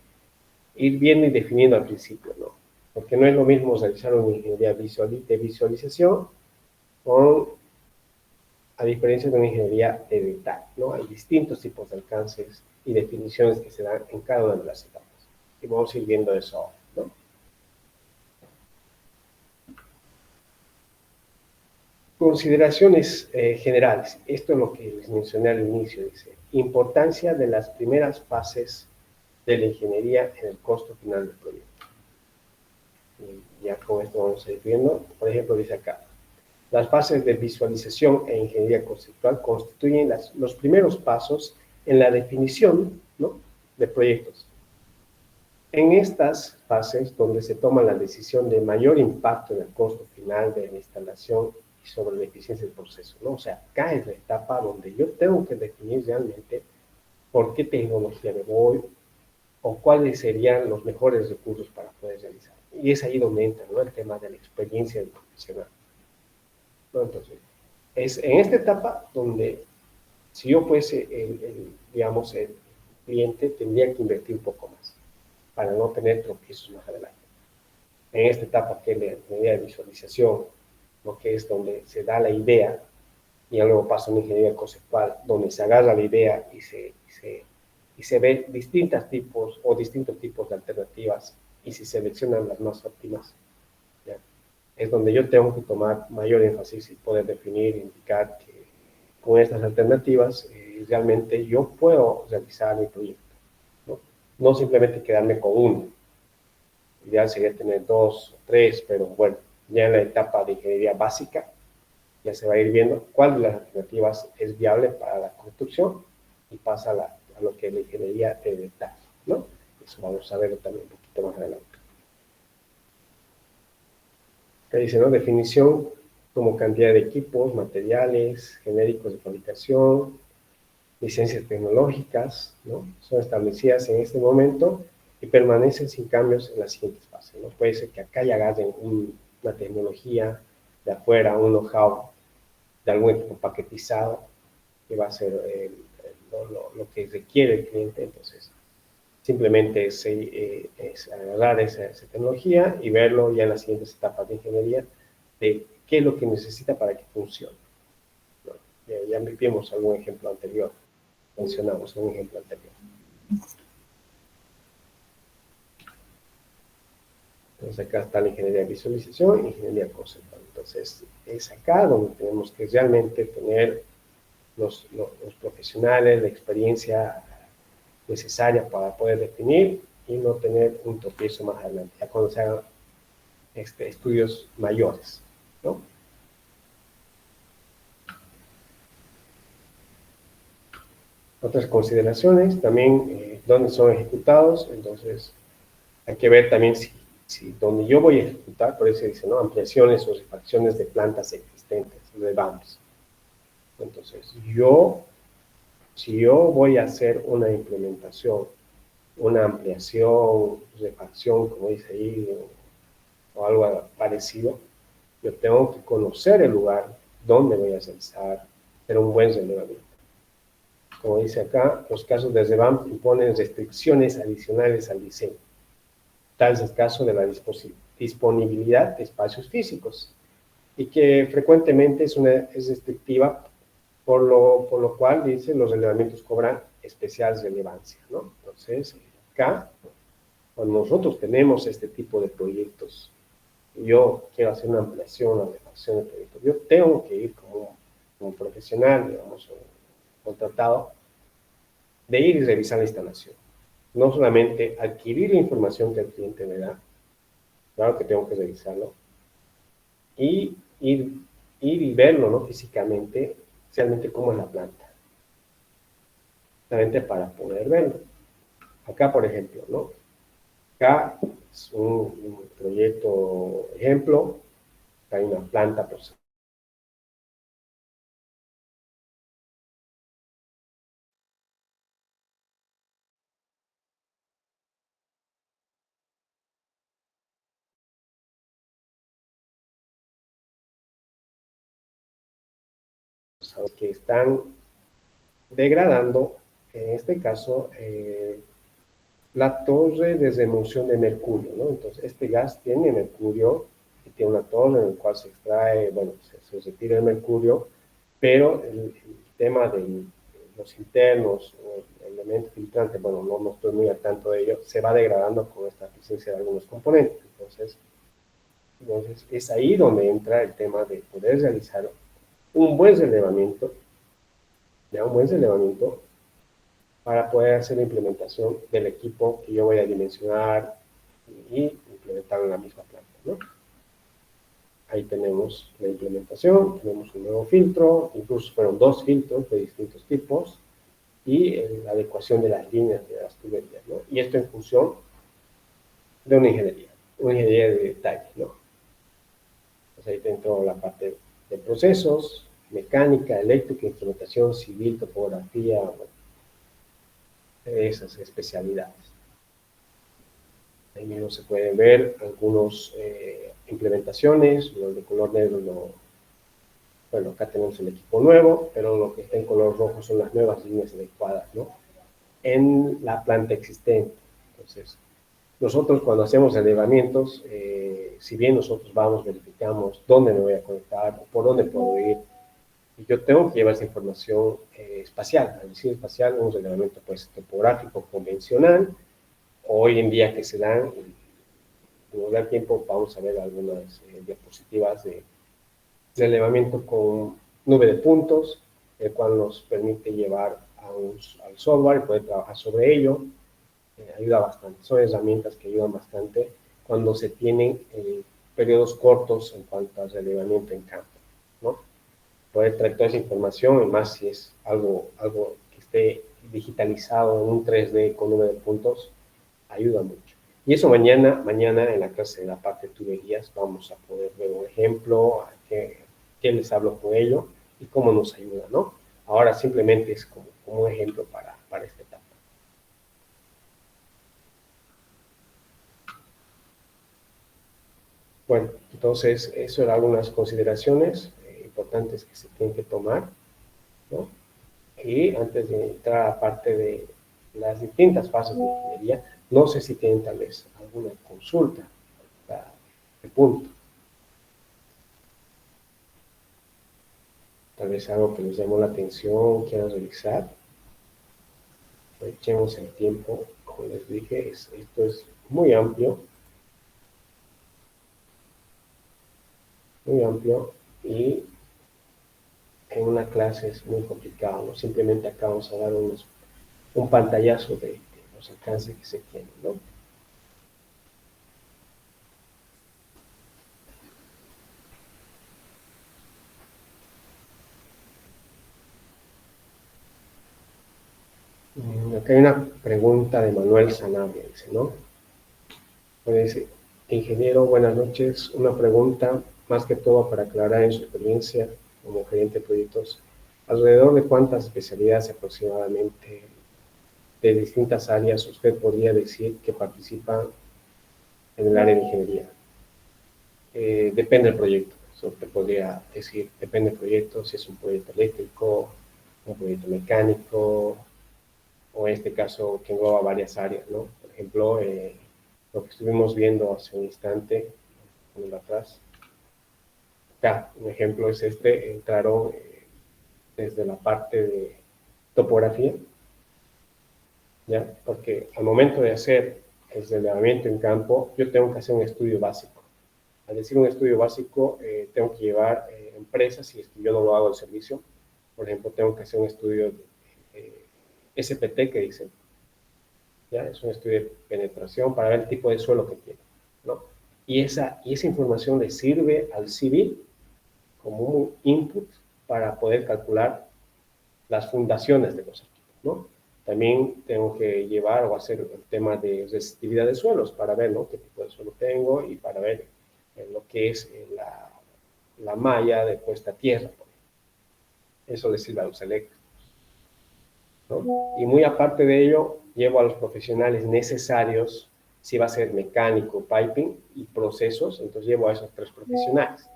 ir viendo y definiendo al principio, ¿no? Porque no es lo mismo realizar una ingeniería de visualización a diferencia de una ingeniería de detalle, ¿no? Hay distintos tipos de alcances y definiciones que se dan en cada una de las etapas. Y vamos a ir viendo eso ahora, ¿no? Consideraciones generales. Esto es lo que les mencioné al inicio. Dice, importancia de las primeras fases de la ingeniería en el costo final del proyecto. Y ya con esto vamos a ir viendo. Por ejemplo, dice acá, las fases de visualización e ingeniería conceptual constituyen los primeros pasos en la definición, ¿no?, de proyectos. En estas fases, donde se toma la decisión de mayor impacto en el costo final de la instalación y sobre la eficiencia del proceso, ¿no? O sea, acá es la etapa donde yo tengo que definir realmente por qué tecnología me voy o cuáles serían los mejores recursos para poder realizar. Y es ahí donde entra, ¿no?, el tema de la experiencia del profesional, ¿no? Entonces, es en esta etapa donde si yo fuese digamos, el cliente, tendría que invertir un poco más para no tener tropiezos más adelante. En esta etapa que es la ingeniería de visualización, lo que es donde se da la idea, y luego pasa a una ingeniería conceptual, donde se agarra la idea y se ve distintos tipos de alternativas y se seleccionan las más óptimas, ¿ya? Es donde yo tengo que tomar mayor énfasis y poder definir, indicar que con estas alternativas realmente yo puedo realizar mi proyecto, ¿no? No simplemente quedarme con uno. Ideal sería tener 2 o 3, pero bueno, ya en la etapa de ingeniería básica ya se va a ir viendo cuál de las alternativas es viable para la construcción y pasa a lo que es la ingeniería de detalle, ¿no? Eso vamos a verlo también un poquito más adelante. Que dice, ¿no? Definición como cantidad de equipos, materiales, genéricos de fabricación, licencias tecnológicas, ¿no? Son establecidas en este momento y permanecen sin cambios en las siguientes fases, ¿no? Puede ser que acá ya agarren una tecnología de afuera, un know-how de algún equipo paquetizado que va a ser lo que requiere el cliente. Entonces, simplemente es agarrar esa tecnología y verlo ya en las siguientes etapas de ingeniería de qué es lo que necesita para que funcione, ¿no? Ya vimos algún ejemplo anterior, mencionamos un ejemplo anterior. Entonces acá está la ingeniería de visualización y ingeniería conceptual. Entonces es acá donde tenemos que realmente tener los profesionales, la experiencia necesaria para poder definir y no tener un tropiezo más adelante, ya cuando se hagan estudios mayores, ¿no? Otras consideraciones, también dónde son ejecutados. Entonces hay que ver también si donde yo voy a ejecutar, por eso dice, ¿no? Ampliaciones o refacciones de plantas existentes, de BAMs. Entonces, si yo voy a hacer una implementación, una ampliación, refacción, como dice ahí, o algo parecido, yo tengo que conocer el lugar donde voy a realizar, hacer un buen relevamiento. Como dice acá, los casos de REVAM imponen restricciones adicionales al diseño. Tal es el caso de la disponibilidad de espacios físicos, y que frecuentemente es restrictiva, por lo cual, dice, los relevamientos cobran especial relevancia, ¿no? Entonces, acá, cuando nosotros tenemos este tipo de proyectos, yo quiero hacer una ampliación, una refacción de proyecto, yo tengo que ir como profesional, digamos, contratado, de ir y revisar la instalación. No solamente adquirir la información que el cliente me da, claro que tengo que revisarlo, y ir y verlo, ¿no? Físicamente, realmente cómo es la planta. Realmente para poder verlo. Acá, por ejemplo, ¿no? Acá es un proyecto ejemplo, hay una planta procesada que están degradando, en este caso, la torre de remoción de mercurio, ¿no? Entonces, este gas tiene mercurio y tiene una torre en la cual se extrae, bueno, se retira el mercurio, pero el tema de los internos, el elemento filtrante, bueno, no estoy muy al tanto de ello, se va degradando con esta presencia de algunos componentes. Entonces es ahí donde entra el tema de poder realizar un buen relevamiento, ya un buen relevamiento, para poder hacer la implementación del equipo que yo voy a dimensionar y implementar en la misma planta, ¿no? Ahí tenemos la implementación, tenemos un nuevo filtro, incluso fueron 2 filtros de distintos tipos, y la adecuación de las líneas de las tuberías, ¿no? Y esto en función de una ingeniería de detalle, ¿no? Entonces ahí dentro la parte de procesos, mecánica, eléctrica, instrumentación, civil, topografía, bueno, esas especialidades. Ahí mismo se pueden ver algunas implementaciones, los de color negro, bueno, acá tenemos el equipo nuevo, pero lo que está en color rojo son las nuevas líneas adecuadas, ¿no? En la planta existente. Entonces, nosotros cuando hacemos elevamientos, si bien nosotros vamos, verificamos dónde me voy a conectar o por dónde puedo ir, y yo tengo que llevar esa información espacial. Al decir espacial, un relevamiento pues topográfico convencional, hoy en día que se dan nos da tiempo, vamos a ver algunas diapositivas de elevamiento con nube de puntos, el cual nos permite llevar al software y poder trabajar sobre ello. Ayuda bastante, son herramientas que ayudan bastante cuando se tienen periodos cortos en cuanto al relevamiento en campo, ¿no? Poder traer toda esa información, y más si es algo que esté digitalizado en un 3D con nube de puntos, ayuda mucho. Y eso mañana en la clase de la parte de tuberías vamos a poder ver un ejemplo, qué les hablo con ello y cómo nos ayuda, ¿no? Ahora simplemente es como un ejemplo para esta etapa. Bueno, entonces eso eran algunas consideraciones importantes que se tienen que tomar, ¿no? Y antes de entrar a parte de las distintas fases de ingeniería, no sé si tienen tal vez alguna consulta a este punto. Tal vez algo que les llamó la atención, quieran revisar. Echemos el tiempo, como les dije, esto es muy amplio y en una clase es muy complicado, ¿no? Simplemente acá vamos a dar un pantallazo de los alcances que se tienen, ¿no? Acá hay una pregunta de Manuel Sanabria, dice, ¿no? Dice, ingeniero, buenas noches. Una pregunta, más que todo para aclarar en su experiencia como gerente de proyectos, ¿alrededor de cuántas especialidades aproximadamente de distintas áreas usted podría decir que participan en el área de ingeniería? Depende del proyecto, eso te podría decir, depende del proyecto, si es un proyecto eléctrico, un proyecto mecánico, o en este caso que engloba varias áreas, ¿no? Por ejemplo, lo que estuvimos viendo hace un instante, atrás, acá, un ejemplo es este, entraron desde la parte de topografía, ¿ya? Porque al momento de hacer el relevamiento en campo, yo tengo que hacer un estudio básico. Al decir un estudio básico, tengo que llevar empresas, si es que yo no lo hago el servicio, por ejemplo, tengo que hacer un estudio SPT que dicen, ¿ya? Es un estudio de penetración para ver el tipo de suelo que tiene, ¿no? Y esa información le sirve al civil como un input para poder calcular las fundaciones de los equipos, ¿no? También tengo que llevar o hacer el tema de resistividad de suelos para ver, ¿no?, qué tipo de suelo tengo y para ver lo que es la malla de puesta a tierra. Eso le sirve a los eléctricos, ¿no? Y muy aparte de ello, llevo a los profesionales necesarios, si va a ser mecánico, piping y procesos, entonces llevo a esos 3 profesionales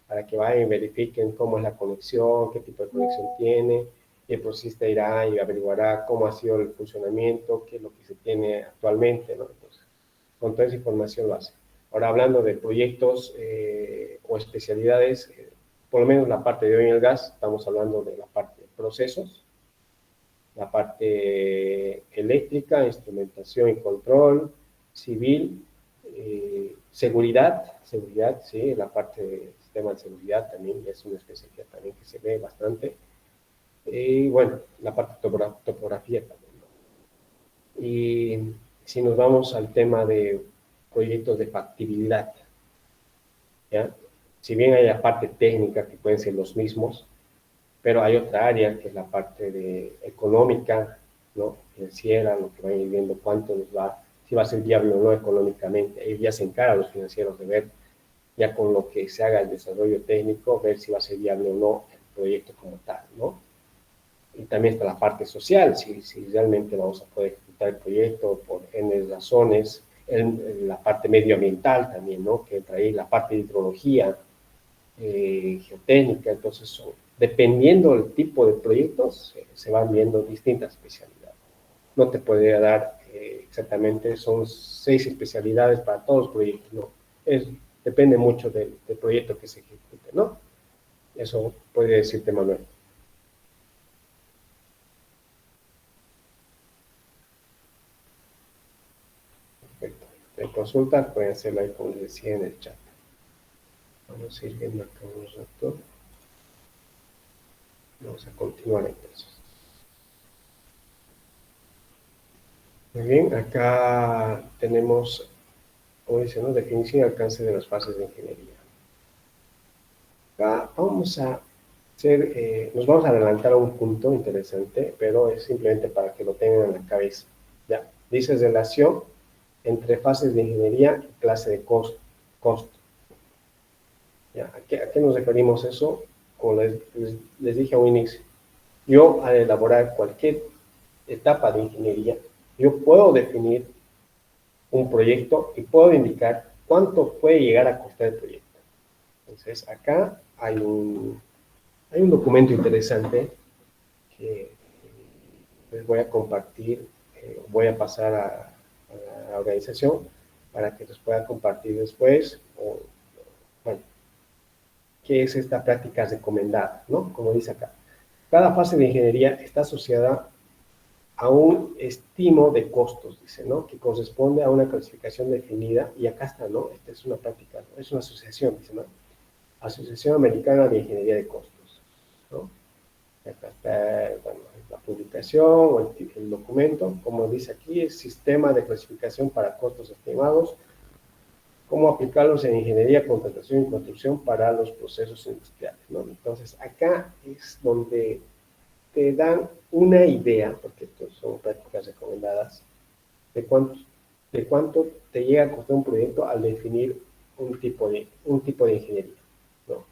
para que vayan y verifiquen cómo es la conexión, qué tipo de conexión tiene, y el procesista irá y averiguará cómo ha sido el funcionamiento, qué es lo que se tiene actualmente, ¿no? Entonces, con toda esa información lo hace. Ahora, hablando de proyectos o especialidades, por lo menos la parte de oil and gas, estamos hablando de la parte de procesos, la parte eléctrica, instrumentación y control, civil, seguridad, sí, la parte de sistema de seguridad también es una especialidad también que se ve bastante. Y bueno, la parte de topografía también, ¿no? Y si nos vamos al tema de proyectos de factibilidad, ¿ya? Si bien hay la parte técnica que pueden ser los mismos, pero hay otra área que es la parte de económica, ¿no?, financiera, lo que van a ir viendo cuánto nos va, si va a ser viable o no económicamente. Ellos ya se encargan los financieros de ver, ya con lo que se haga el desarrollo técnico, ver si va a ser viable o no el proyecto como tal, ¿no? Y también está la parte social, si realmente vamos a poder ejecutar el proyecto por N razones, la parte medioambiental también, ¿no?, que entra ahí, la parte de hidrología, geotécnica. Entonces, dependiendo del tipo de proyectos, se van viendo distintas especialidades. No te podría dar exactamente, son 6 especialidades para todos los proyectos, no. Depende mucho del proyecto que se ejecute, ¿no? Eso puede decirte Manuel. Perfecto. consultas pueden hacerlo ahí, como les decía, en el chat. Vamos a ir viendo acá un rato. Vamos a continuar entonces. Muy bien, acá tenemos, como dice, ¿no? Definición y alcance de las fases de ingeniería. Acá vamos a hacer, nos vamos a adelantar a un punto interesante, pero es simplemente para que lo tengan en la cabeza. Ya, dice relación entre fases de ingeniería y clase de costo. ¿Ya? ¿A qué nos referimos eso? Como les dije a un inicio, yo al elaborar cualquier etapa de ingeniería, yo puedo definir un proyecto y puedo indicar cuánto puede llegar a costar el proyecto. Entonces, acá hay un documento interesante que les voy a compartir, voy a pasar a la organización para que los pueda compartir después, o, bueno, ¿qué es esta práctica recomendada? ¿No? Como dice acá, cada fase de ingeniería está asociada a un estimo de costos, dice, ¿no? Que corresponde a una clasificación definida, y acá está, ¿no? Esta es una práctica, ¿no? Es una asociación, dice, ¿no? Asociación Americana de Ingeniería de Costos, ¿no? Acá está, bueno, la publicación o el documento, como dice aquí, es Sistema de Clasificación para Costos Estimados, cómo aplicarlos en ingeniería, contratación y construcción para los procesos industriales, ¿no? Entonces, acá es donde te dan una idea, porque estos son prácticas recomendadas, de cuánto te llega a costar un proyecto al definir un tipo de ingeniería, ¿no?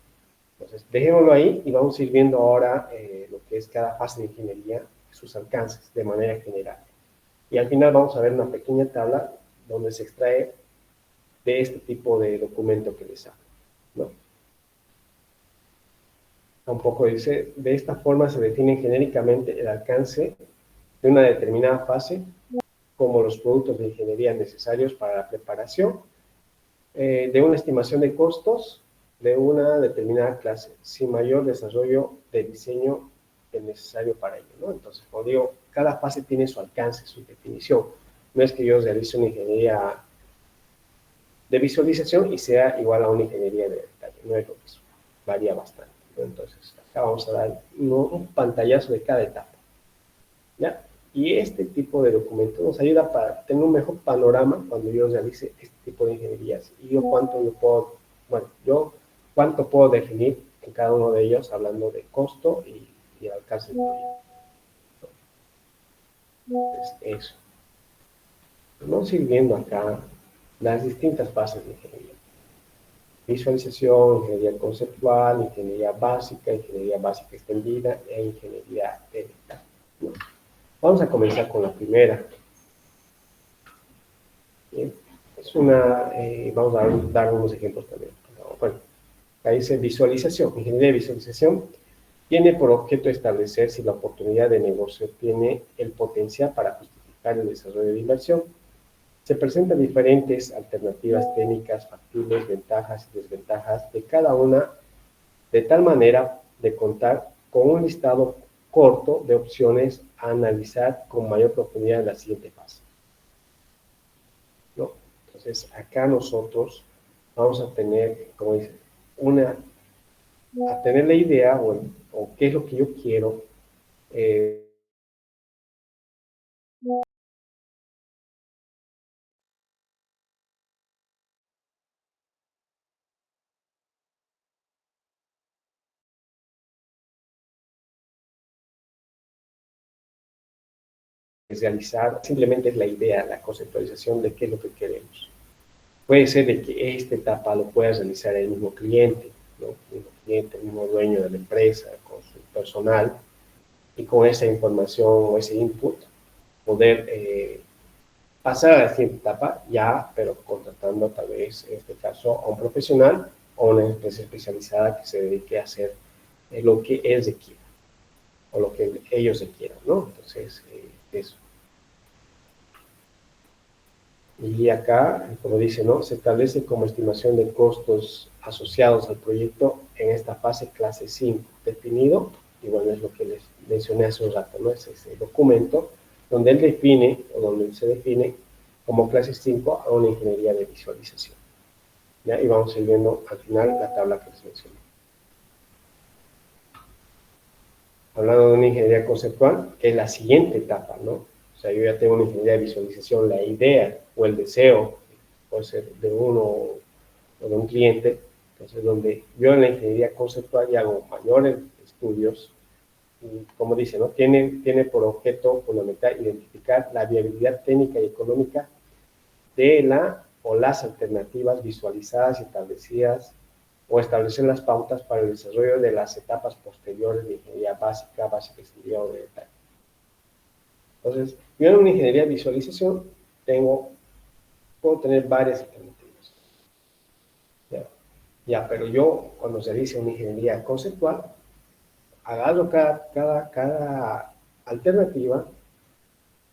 Entonces, dejémoslo ahí y vamos a ir viendo ahora lo que es cada fase de ingeniería, sus alcances de manera general. Y al final vamos a ver una pequeña tabla donde se extrae de este tipo de documento que les hablo, ¿no? Tampoco dice, de esta forma se define genéricamente el alcance de una determinada fase, como los productos de ingeniería necesarios para la preparación de una estimación de costos de una determinada clase, sin mayor desarrollo de diseño es necesario para ello, ¿no? Entonces, como digo, cada fase tiene su alcance, su definición. No es que yo realice una ingeniería de visualización y sea igual a una ingeniería de detalle, no es lo mismo, varía bastante, ¿no? Entonces, acá vamos a dar un pantallazo de cada etapa, ¿ya? Y este tipo de documento nos ayuda para tener un mejor panorama cuando yo realice este tipo de ingenierías. Y yo cuánto puedo definir en cada uno de ellos, hablando de costo y alcance del proyecto. Entonces, eso. Vamos a ir viendo acá las distintas fases de ingeniería. Visualización, ingeniería conceptual, ingeniería básica extendida e ingeniería técnica, ¿no? Vamos a comenzar con la primera. Bien. Vamos a dar unos ejemplos también. Bueno, ahí dice visualización. Ingeniería de visualización tiene por objeto establecer si la oportunidad de negocio tiene el potencial para justificar el desarrollo de inversión. Se presentan diferentes alternativas técnicas, factibles, ventajas y desventajas de cada una, de tal manera de contar con un listado corto de opciones a analizar con mayor profundidad en la siguiente fase, ¿no? Entonces, acá nosotros vamos a tener, como dice, a tener la idea o qué es lo que yo quiero, realizar, simplemente es la idea, la conceptualización de qué es lo que queremos. Puede ser de que esta etapa lo pueda realizar el mismo cliente, ¿no? El mismo dueño de la empresa, con su personal, y con esa información o ese input poder pasar a la siguiente etapa ya, pero contratando tal vez, en este caso, a un profesional o una empresa especializada que se dedique a hacer lo que él requiera o lo que ellos requieran, ¿no? Entonces, eso. Y acá, como dice, ¿no? Se establece como estimación de costos asociados al proyecto en esta fase clase 5, definido, y bueno, es lo que les mencioné hace un rato, ¿no? Es ese documento donde él define, o donde se define como clase 5 a una ingeniería de visualización. ¿Ya? Y vamos a ir viendo al final la tabla que les mencioné. Hablando de una ingeniería conceptual, que es la siguiente etapa, ¿no? O sea, yo ya tengo una ingeniería de visualización, la idea o el deseo, puede ser de uno o de un cliente, entonces donde yo en la ingeniería conceptual ya hago mayores estudios, y como dice, ¿no? Tiene por objeto fundamental identificar la viabilidad técnica y económica de la o las alternativas visualizadas y establecidas o establecer las pautas para el desarrollo de las etapas posteriores de ingeniería básica, básica extendida o de detalle. Entonces, yo en una ingeniería de visualización puedo tener varias alternativas. Pero yo, cuando se dice una ingeniería conceptual, agarro cada alternativa,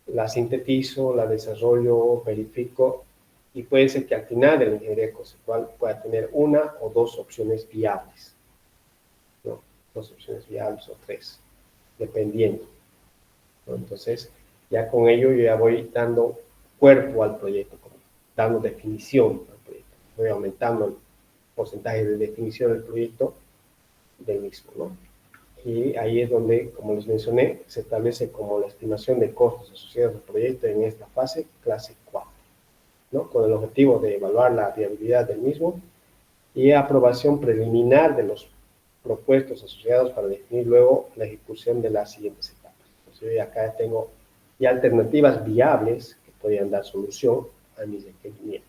la sintetizo, la desarrollo, verifico, y puede ser que al final de la ingeniería conceptual pueda tener una o dos opciones viables, ¿no? Dos opciones viables o tres, dependiendo, ¿no? Entonces, ya con ello yo ya voy dando cuerpo al proyecto, dando definición al proyecto, voy aumentando el porcentaje de definición del proyecto del mismo, ¿no? Y ahí es donde, como les mencioné, se establece como la estimación de costos asociados al proyecto en esta fase, clase 4, ¿no? Con el objetivo de evaluar la viabilidad del mismo y aprobación preliminar de los propuestos asociados para definir luego la ejecución de las siguientes etapas. Entonces, yo acá tengo ya alternativas viables que podrían dar solución a mis requerimientos.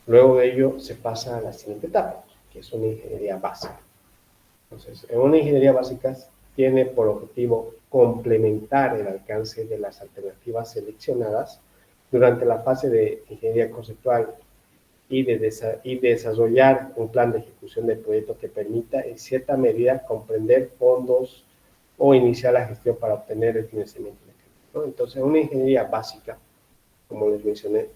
Luego de ello se pasa a la siguiente etapa, que es una ingeniería básica. Entonces, en una ingeniería básica tiene por objetivo complementar el alcance de las alternativas seleccionadas durante la fase de ingeniería conceptual y desarrollar un plan de ejecución del proyecto que permita en cierta medida comprender fondos o iniciar la gestión para obtener el financiamiento, ¿no? Entonces, una ingeniería básica, como les mencioné,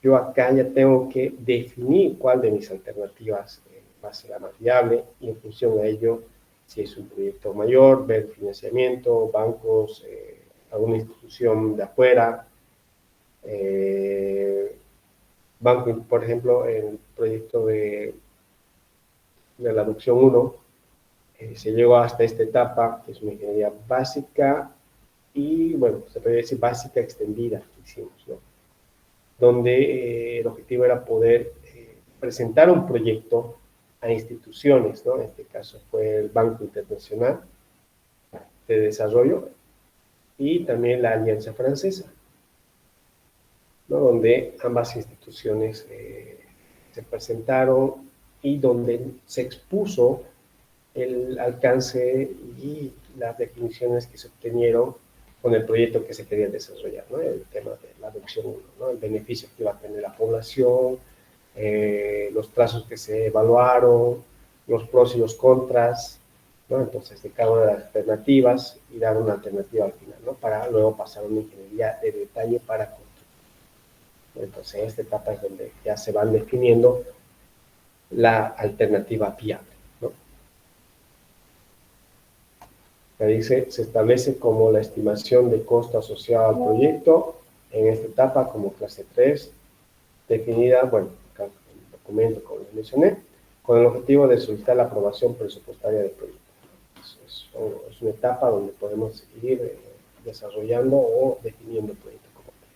yo acá ya tengo que definir cuál de mis alternativas va a ser la más viable y en función a ello, si es un proyecto mayor, ver financiamiento, bancos, alguna institución de afuera, banco, por ejemplo, el proyecto de la adopción 1, se llegó hasta esta etapa, que es una ingeniería básica y, bueno, se puede decir básica extendida que hicimos, ¿no? Donde el objetivo era poder presentar un proyecto a instituciones, ¿no? En este caso fue el Banco Internacional de Desarrollo y también la Alianza Francesa, ¿no? Donde ambas instituciones se presentaron y donde se expuso el alcance y las definiciones que se obtenieron con el proyecto que se quería desarrollar, ¿no? El tema de la adopción 1, ¿no? El beneficio que iba a tener la población, los plazos que se evaluaron, los pros y los contras, ¿no? Entonces, de cada una de las alternativas y dar una alternativa al final, ¿no? Para luego pasar a una ingeniería de detalle para construir. Entonces, esta etapa es donde ya se van definiendo la alternativa viable, ¿no? Que dice, se establece como la estimación de costo asociado al proyecto en esta etapa como clase 3, definida, bueno, acá en el documento como les mencioné, con el objetivo de solicitar la aprobación presupuestaria del proyecto. Es una etapa donde podemos ir desarrollando o definiendo el proyecto como tal.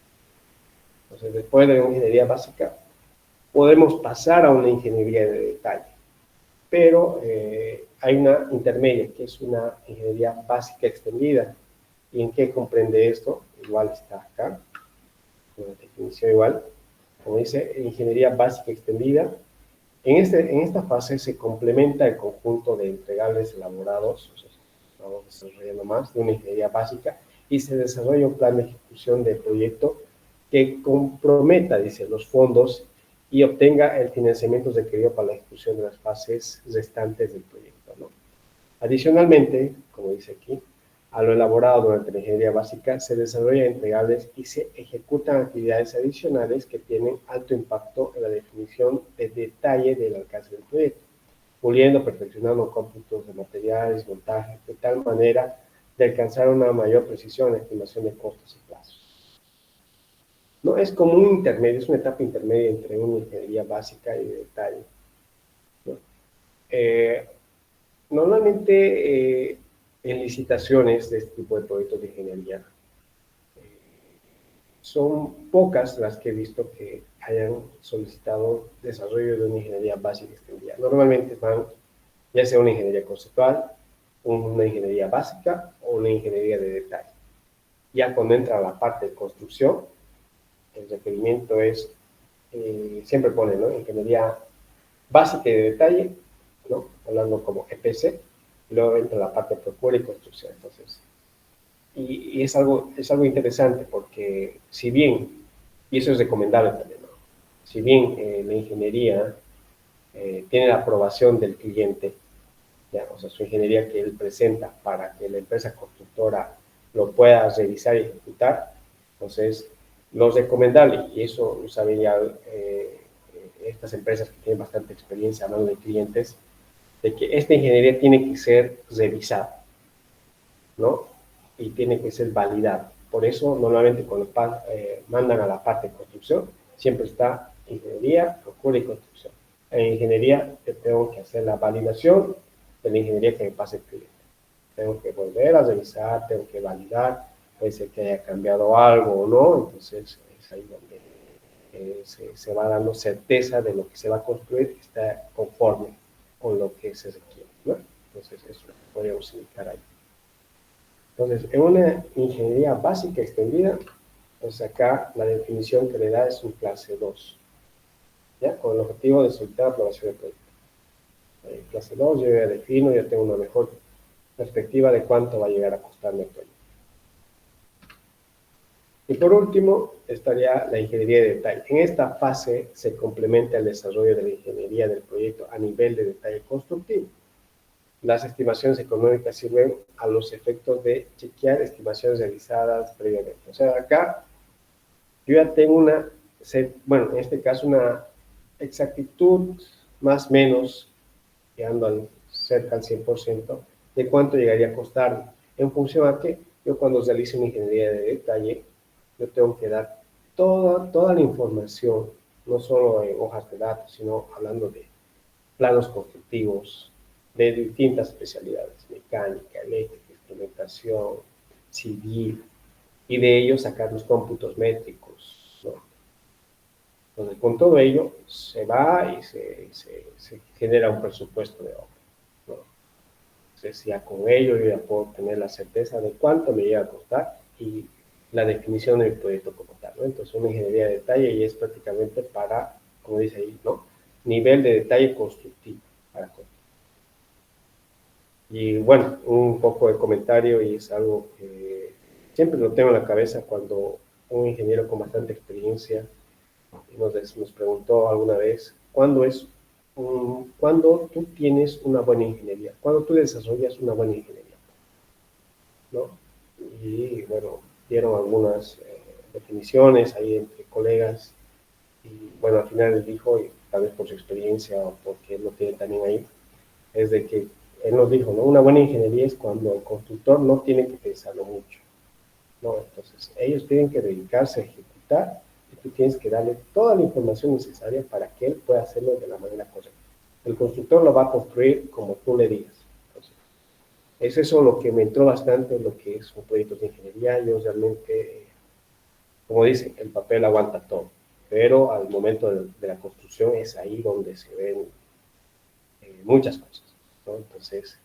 Entonces, después de una ingeniería básica, podemos pasar a una ingeniería de detalle, pero hay una intermedia, que es una ingeniería básica extendida. ¿Y en qué comprende esto? Igual está acá, con la definición igual. Como dice, ingeniería básica extendida. En esta fase se complementa el conjunto de entregables elaborados, o sea, vamos desarrollando más, de una ingeniería básica, y se desarrolla un plan de ejecución del proyecto que comprometa, dice, los fondos y obtenga el financiamiento requerido para la ejecución de las fases restantes del proyecto, ¿no? Adicionalmente, como dice aquí, a lo elaborado durante la ingeniería básica se desarrollan entregables y se ejecutan actividades adicionales que tienen alto impacto en la definición de detalle del alcance del proyecto, puliendo, perfeccionando cómputos de materiales, montaje, de tal manera de alcanzar una mayor precisión en la estimación de costos y plazos. ¿No? Es como un intermedio, es una etapa intermedia entre una ingeniería básica y de detalle. ¿No? Normalmente en licitaciones de este tipo de proyectos de ingeniería, son pocas las que he visto que hayan solicitado desarrollo de una ingeniería básica extendida. Normalmente van ya sea una ingeniería conceptual, una ingeniería básica o una ingeniería de detalle. Ya cuando entra la parte de construcción, el requerimiento es, siempre pone, ¿no? Ingeniería básica y de detalle, ¿no? Hablando como EPC, y luego entra la parte de procura y construcción. Entonces, y es algo interesante porque si bien, y eso es recomendable también, ¿no? Si bien la ingeniería tiene la aprobación del cliente, ya, o sea, su ingeniería que él presenta para que la empresa constructora lo pueda revisar y ejecutar, entonces lo recomendable, y eso lo saben ya estas empresas que tienen bastante experiencia hablando de clientes, de que esta ingeniería tiene que ser revisada, ¿no? Y tiene que ser validada. Por eso, normalmente cuando mandan a la parte de construcción, siempre está ingeniería, procura y construcción. En ingeniería tengo que hacer la validación de la ingeniería que me pase el cliente. Tengo que volver a revisar, tengo que validar, puede ser que haya cambiado algo o no, entonces es ahí donde se va dando certeza de lo que se va a construir, está conforme con lo que se requiere, ¿no? Entonces eso podríamos indicar ahí. Entonces, en una ingeniería básica extendida, pues acá la definición que le da es un clase 2, ¿ya? Con el objetivo de solicitar aprobación del proyecto. En clase 2 yo ya defino, ya tengo una mejor perspectiva de cuánto va a llegar a costarme el proyecto. Y por último, estaría la ingeniería de detalle. En esta fase se complementa el desarrollo de la ingeniería del proyecto a nivel de detalle constructivo. Las estimaciones económicas sirven a los efectos de chequear estimaciones realizadas previamente. O sea, acá yo ya tengo bueno, en este caso una exactitud más o menos, llegando cerca al 100%, de cuánto llegaría a costar. En función a que yo cuando realice una ingeniería de detalle, yo tengo que dar toda la información, no solo en hojas de datos, sino hablando de planos constructivos de distintas especialidades, mecánica, eléctrica, instrumentación, civil, y de ello sacar los cómputos métricos, ¿no? Entonces, con todo ello, se va y se genera un presupuesto de obra, ¿no? Entonces, ya con ello yo ya puedo tener la certeza de cuánto me llega a costar y la definición del proyecto como tal, ¿no? Entonces, una ingeniería de detalle y es prácticamente para, como dice ahí, ¿no? Nivel de detalle constructivo, para construir. Y bueno, un poco de comentario y es algo que siempre lo tengo en la cabeza cuando un ingeniero con bastante experiencia nos preguntó alguna vez, ¿cuándo tú tienes una buena ingeniería? ¿Cuándo tú desarrollas una buena ingeniería? ¿No? Y bueno, dieron algunas definiciones ahí entre colegas y bueno, al final les dijo, y tal vez por su experiencia o porque él lo tiene también ahí, es de que él nos dijo, ¿no? Una buena ingeniería es cuando el constructor no tiene que pensarlo mucho, ¿no? Entonces, ellos tienen que dedicarse a ejecutar y tú tienes que darle toda la información necesaria para que él pueda hacerlo de la manera correcta. El constructor lo va a construir como tú le digas. Entonces, es eso lo que me entró bastante en lo que es un proyecto de ingeniería. Yo realmente, como dicen, el papel aguanta todo, pero al momento de la construcción es ahí donde se ven muchas cosas, ¿no? Entonces,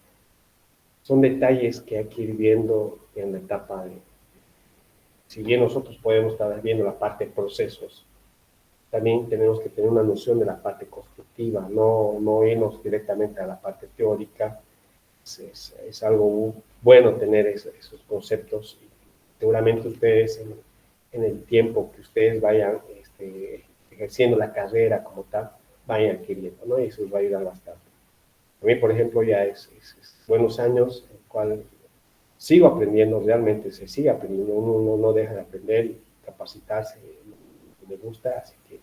son detalles que hay que ir viendo en la etapa de, si bien nosotros podemos estar viendo la parte de procesos, también tenemos que tener una noción de la parte constructiva, no irnos directamente a la parte teórica. Es algo bueno tener esos conceptos y seguramente ustedes en el tiempo que ustedes vayan ejerciendo la carrera como tal, vayan adquiriendo, ¿no? Y eso les va a ayudar bastante. A mí, por ejemplo, ya es buenos años en el cual sigo aprendiendo, realmente se sigue aprendiendo, uno no deja de aprender y capacitarse, me gusta, así que,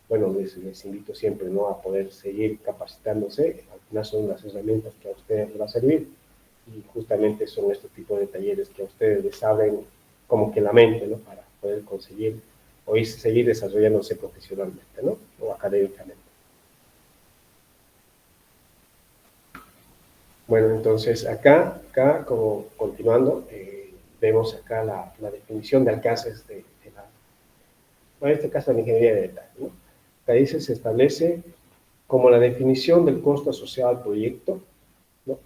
bueno, les invito siempre, ¿no? A poder seguir capacitándose, al final son las herramientas que a ustedes les va a servir, y justamente son estos tipos de talleres que a ustedes les abren como que la mente, ¿no? Para poder conseguir o seguir desarrollándose profesionalmente, ¿no? O académicamente. Bueno, entonces acá como continuando, vemos acá la definición de alcances en este caso, la ingeniería de detalle, ¿no? Acá dice, se establece como la definición del costo asociado al proyecto, ¿no?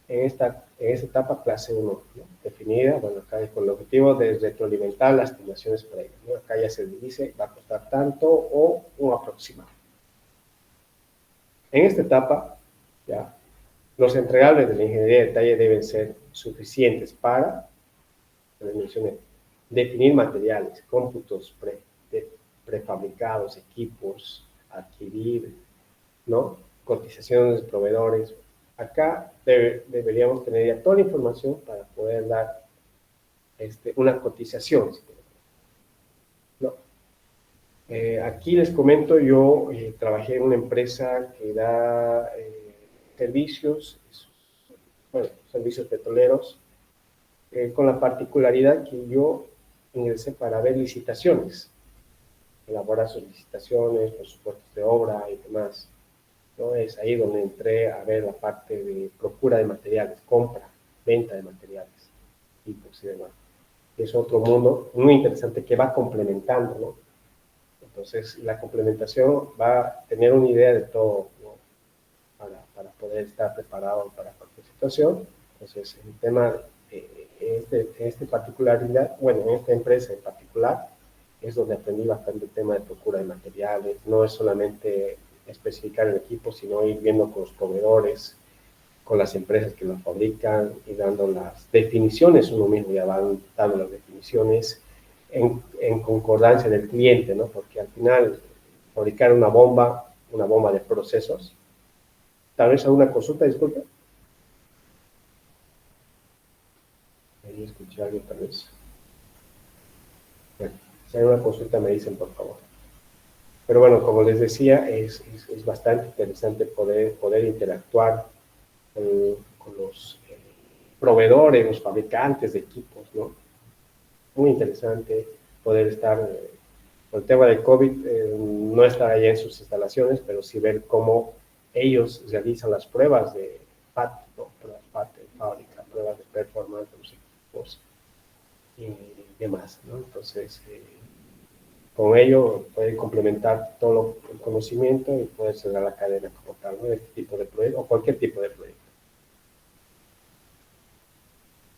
En esta etapa clase 1, ¿no? Definida, bueno, acá con el objetivo de retroalimentar las estimaciones previas, ¿no? Acá ya se dice, va a costar tanto o un aproximado. En esta etapa, ya, los entregables de la ingeniería de detalle deben ser suficientes para, como mencioné, definir materiales, cómputos prefabricados, equipos, adquirir, ¿no? Cotizaciones de proveedores. Acá deberíamos tener ya toda la información para poder dar una cotización, ¿no? Aquí les comento, yo trabajé en una empresa que da servicios, bueno, servicios petroleros, con la particularidad que yo ingresé para ver licitaciones, elaborar sus licitaciones, presupuestos de obra y demás, ¿no? Es ahí donde entré a ver la parte de procura de materiales, compra, venta de materiales, tipos y demás. Es otro mundo muy interesante que va complementando, ¿no? Entonces, la complementación va a tener una idea de todo, ¿no? Para poder estar preparado para cualquier situación. Entonces, el tema esta particularidad, bueno, en esta empresa en particular, es donde aprendí bastante el tema de procura de materiales. No es solamente especificar el equipo, sino ir viendo con los proveedores, con las empresas que lo fabrican y dando las definiciones, uno mismo ya va dando las definiciones en concordancia del cliente, ¿no? Porque al final fabricar una bomba de procesos, tal vez a una consulta, disculpe. Ahí escuché algo tal vez. Bueno, si hay una consulta me dicen por favor. Pero bueno, como les decía, es bastante interesante poder interactuar con los proveedores, los fabricantes de equipos, ¿no? Muy interesante poder estar, con el tema del COVID, no estar allá en sus instalaciones, pero sí ver cómo ellos realizan las pruebas de PAT, ¿no? Pruebas PAT de fábrica, pruebas de performance de los equipos y demás, ¿no? Entonces, con ello puede complementar todo el conocimiento y poder cerrar la cadena como tal, ¿no? De este tipo de proyecto o cualquier tipo de proyecto.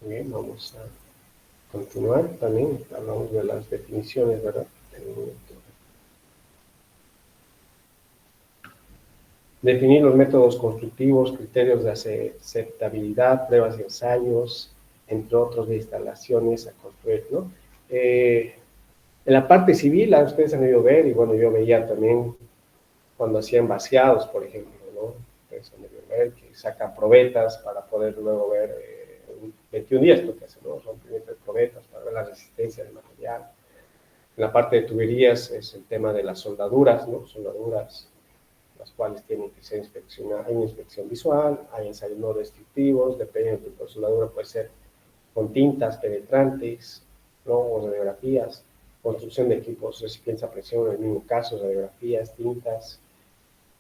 Bien, vamos a continuar también, hablamos de las definiciones, ¿verdad? Definir los métodos constructivos, criterios de aceptabilidad, pruebas y ensayos, entre otros de instalaciones a construir, ¿no? En la parte civil, ustedes han debido ver, y bueno, yo veía también cuando hacían vaciados, por ejemplo, ¿no? Ustedes han debido ver que sacan probetas para poder luego ver 21 días, lo que hacen, ¿no? Rompimiento de probetas para ver la resistencia del material. En la parte de tuberías es el tema de las soldaduras, ¿no? Soldaduras, las cuales tienen que ser inspeccionadas. Hay una inspección visual, hay ensayos no destructivos, depende del tipo de soldadura, puede ser con tintas penetrantes, ¿no? O radiografías, construcción de equipos recipientes a presión, en el mismo caso, radiografías, tintas,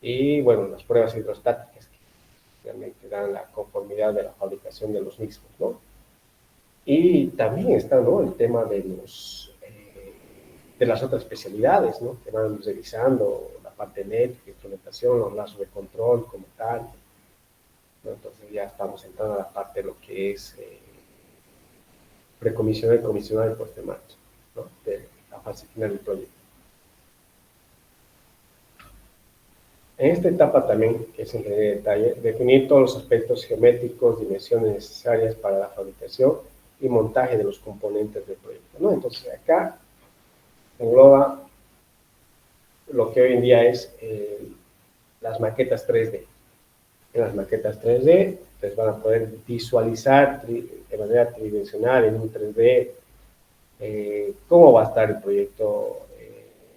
y bueno, las pruebas hidrostáticas que realmente dan la conformidad de la fabricación de los mismos, ¿no? Y también está, ¿no? El tema de de las otras especialidades, ¿no? Que van revisando la parte eléctrica, instrumentación, los lazos de control como tal, ¿no? Entonces ya estamos entrando a la parte de lo que es precomisionar y comisionar y puesta en marcha, ¿no? De la fase final del proyecto. En esta etapa también, que es ingeniería de detalle, definir todos los aspectos geométricos, dimensiones necesarias para la fabricación y montaje de los componentes del proyecto, ¿no? Entonces acá engloba lo que hoy en día es las maquetas 3D. En las maquetas 3D, ustedes van a poder visualizar de manera tridimensional en un 3D cómo va a estar el proyecto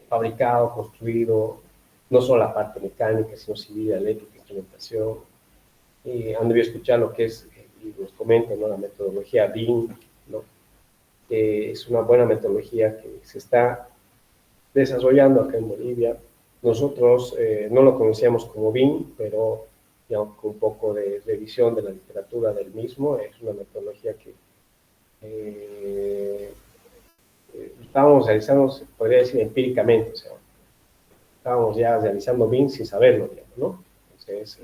fabricado, construido, no solo la parte mecánica, sino civil, eléctrica, instrumentación. Y han debido escuchar lo que es y nos comentan, ¿no? La metodología BIM, ¿no? Que es una buena metodología que se está desarrollando acá en Bolivia. Nosotros no lo conocíamos como BIM, pero ya con un poco de revisión de la literatura del mismo, es una metodología que estábamos realizando, se podría decir, empíricamente, o sea, estábamos ya realizando BIM sin saberlo, digamos, ¿no? Entonces,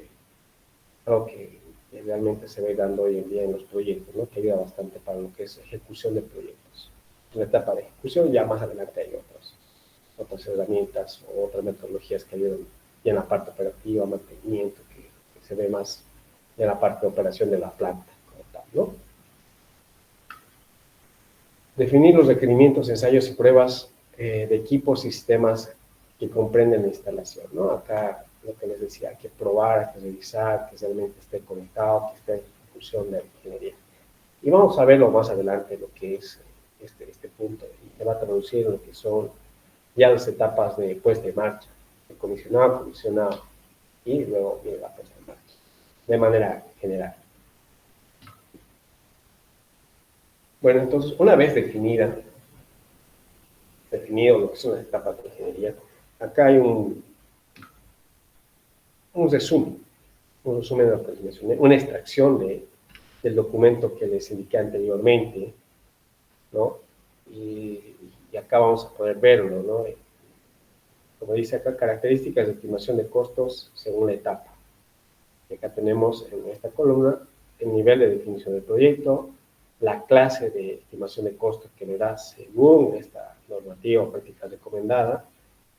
algo que realmente se ve dando hoy en día en los proyectos, ¿no? Que ayuda bastante para lo que es ejecución de proyectos. En la etapa de ejecución, ya más adelante hay otras herramientas o otras metodologías que ayudan y en la parte operativa, mantenimiento, que se ve más en la parte de operación de la planta, como tal, ¿no? Definir los requerimientos, ensayos y pruebas de equipos y sistemas que comprenden la instalación, ¿no? Acá lo que les decía, hay que probar, hay que revisar, que realmente esté conectado, que esté en ejecución de la ingeniería. Y vamos a verlo más adelante, lo que es este punto, y se va a traducir en lo que son ya las etapas de puesta en marcha, de comisionado, y luego viene la puesta en marcha, de manera general. Bueno, entonces, una vez definido lo que son las etapas de ingeniería, acá hay un resumen de lo que les mencioné, una extracción del documento que les indiqué anteriormente, ¿no? Y acá vamos a poder verlo, ¿no? Como dice acá, características de estimación de costos según la etapa. Y acá tenemos en esta columna el nivel de definición del proyecto, la clase de estimación de costos que le da según esta normativa o práctica recomendada,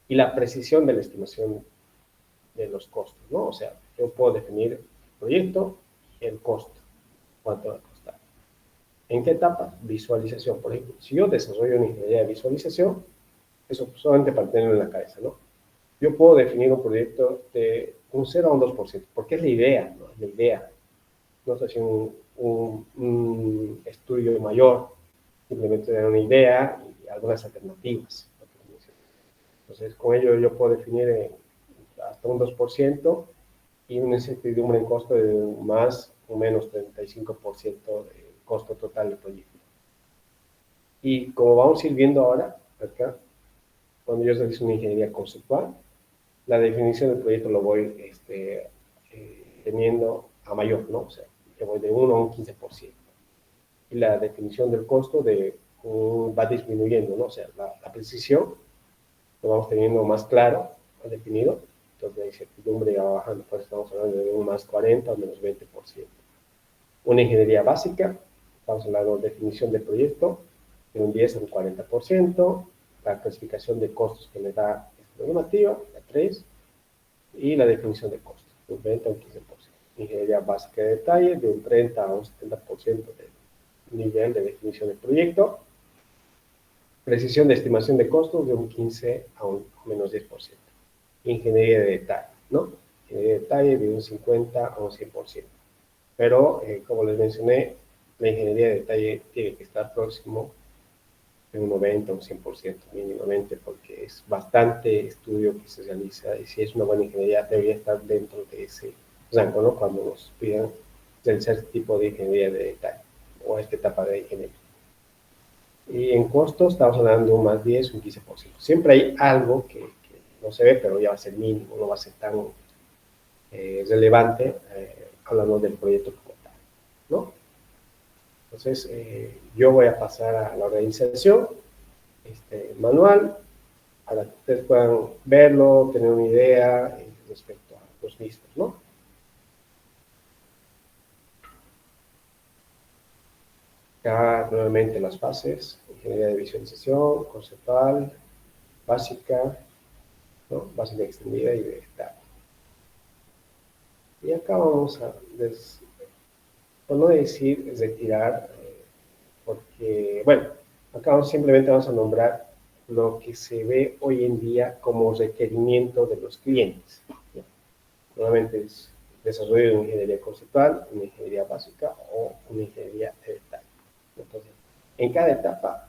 y la precisión de la estimación de los costos, ¿no? O sea, yo puedo definir el proyecto y el costo, cuánto va a costar. ¿En qué etapa? Visualización. Por ejemplo, si yo desarrollo una ingeniería de visualización, eso solamente para tenerlo en la cabeza, ¿no? Yo puedo definir un proyecto de un 0 a un 2%, porque es la idea, ¿no? Es la idea. No sé si un estudio mayor, simplemente tener una idea y algunas alternativas. Entonces, con ello yo puedo definir hasta un 2% y una incertidumbre en costo de más o menos 35% de costo total del proyecto. Y como vamos a ir viendo ahora, acá, cuando yo realizo una ingeniería conceptual, la definición del proyecto lo voy teniendo a mayor, ¿no? O sea, que voy de 1 a un 15%. Y la definición del costo va disminuyendo, ¿no? O sea, la precisión lo vamos teniendo más claro, más definido, entonces la incertidumbre ya va bajando, pues estamos hablando de un más 40 o menos 20%. Una ingeniería básica, estamos hablando de definición del proyecto, de un 10 a un 40%, la clasificación de costos que le da esta normativa, la 3, y la definición de costos, de un 20 a un 15%. Ingeniería básica de detalle, de un 30 a un 70% del nivel de definición del proyecto. Precisión de estimación de costos de un 15 a un menos 10%. Ingeniería de detalle, ¿no? Ingeniería de detalle de un 50 a un 100%. Pero, como les mencioné, la ingeniería de detalle tiene que estar próximo de un 90 a un 100% mínimamente, porque es bastante estudio que se realiza, y si es una buena ingeniería debería estar dentro de ese rango, ¿no? Cuando nos pidan realizar este tipo de ingeniería de detalle o esta etapa de ingeniería. Y en costos estamos hablando de un más 10, un 15%. Siempre hay algo que no se ve, pero ya va a ser mínimo, no va a ser tan relevante, hablando del proyecto como tal, ¿no? Entonces, yo voy a pasar a la organización, manual, para que ustedes puedan verlo, tener una idea respecto a los mismos, ¿no? Acá nuevamente las fases: ingeniería de visualización, conceptual, básica, ¿no? Básica extendida y de detalle. Y acá vamos a, por no decir retirar, porque, bueno, acá simplemente vamos a nombrar lo que se ve hoy en día como requerimiento de los clientes, ¿no? Nuevamente es desarrollo de una ingeniería conceptual, una ingeniería básica o una ingeniería de detalle. Entonces, en cada etapa,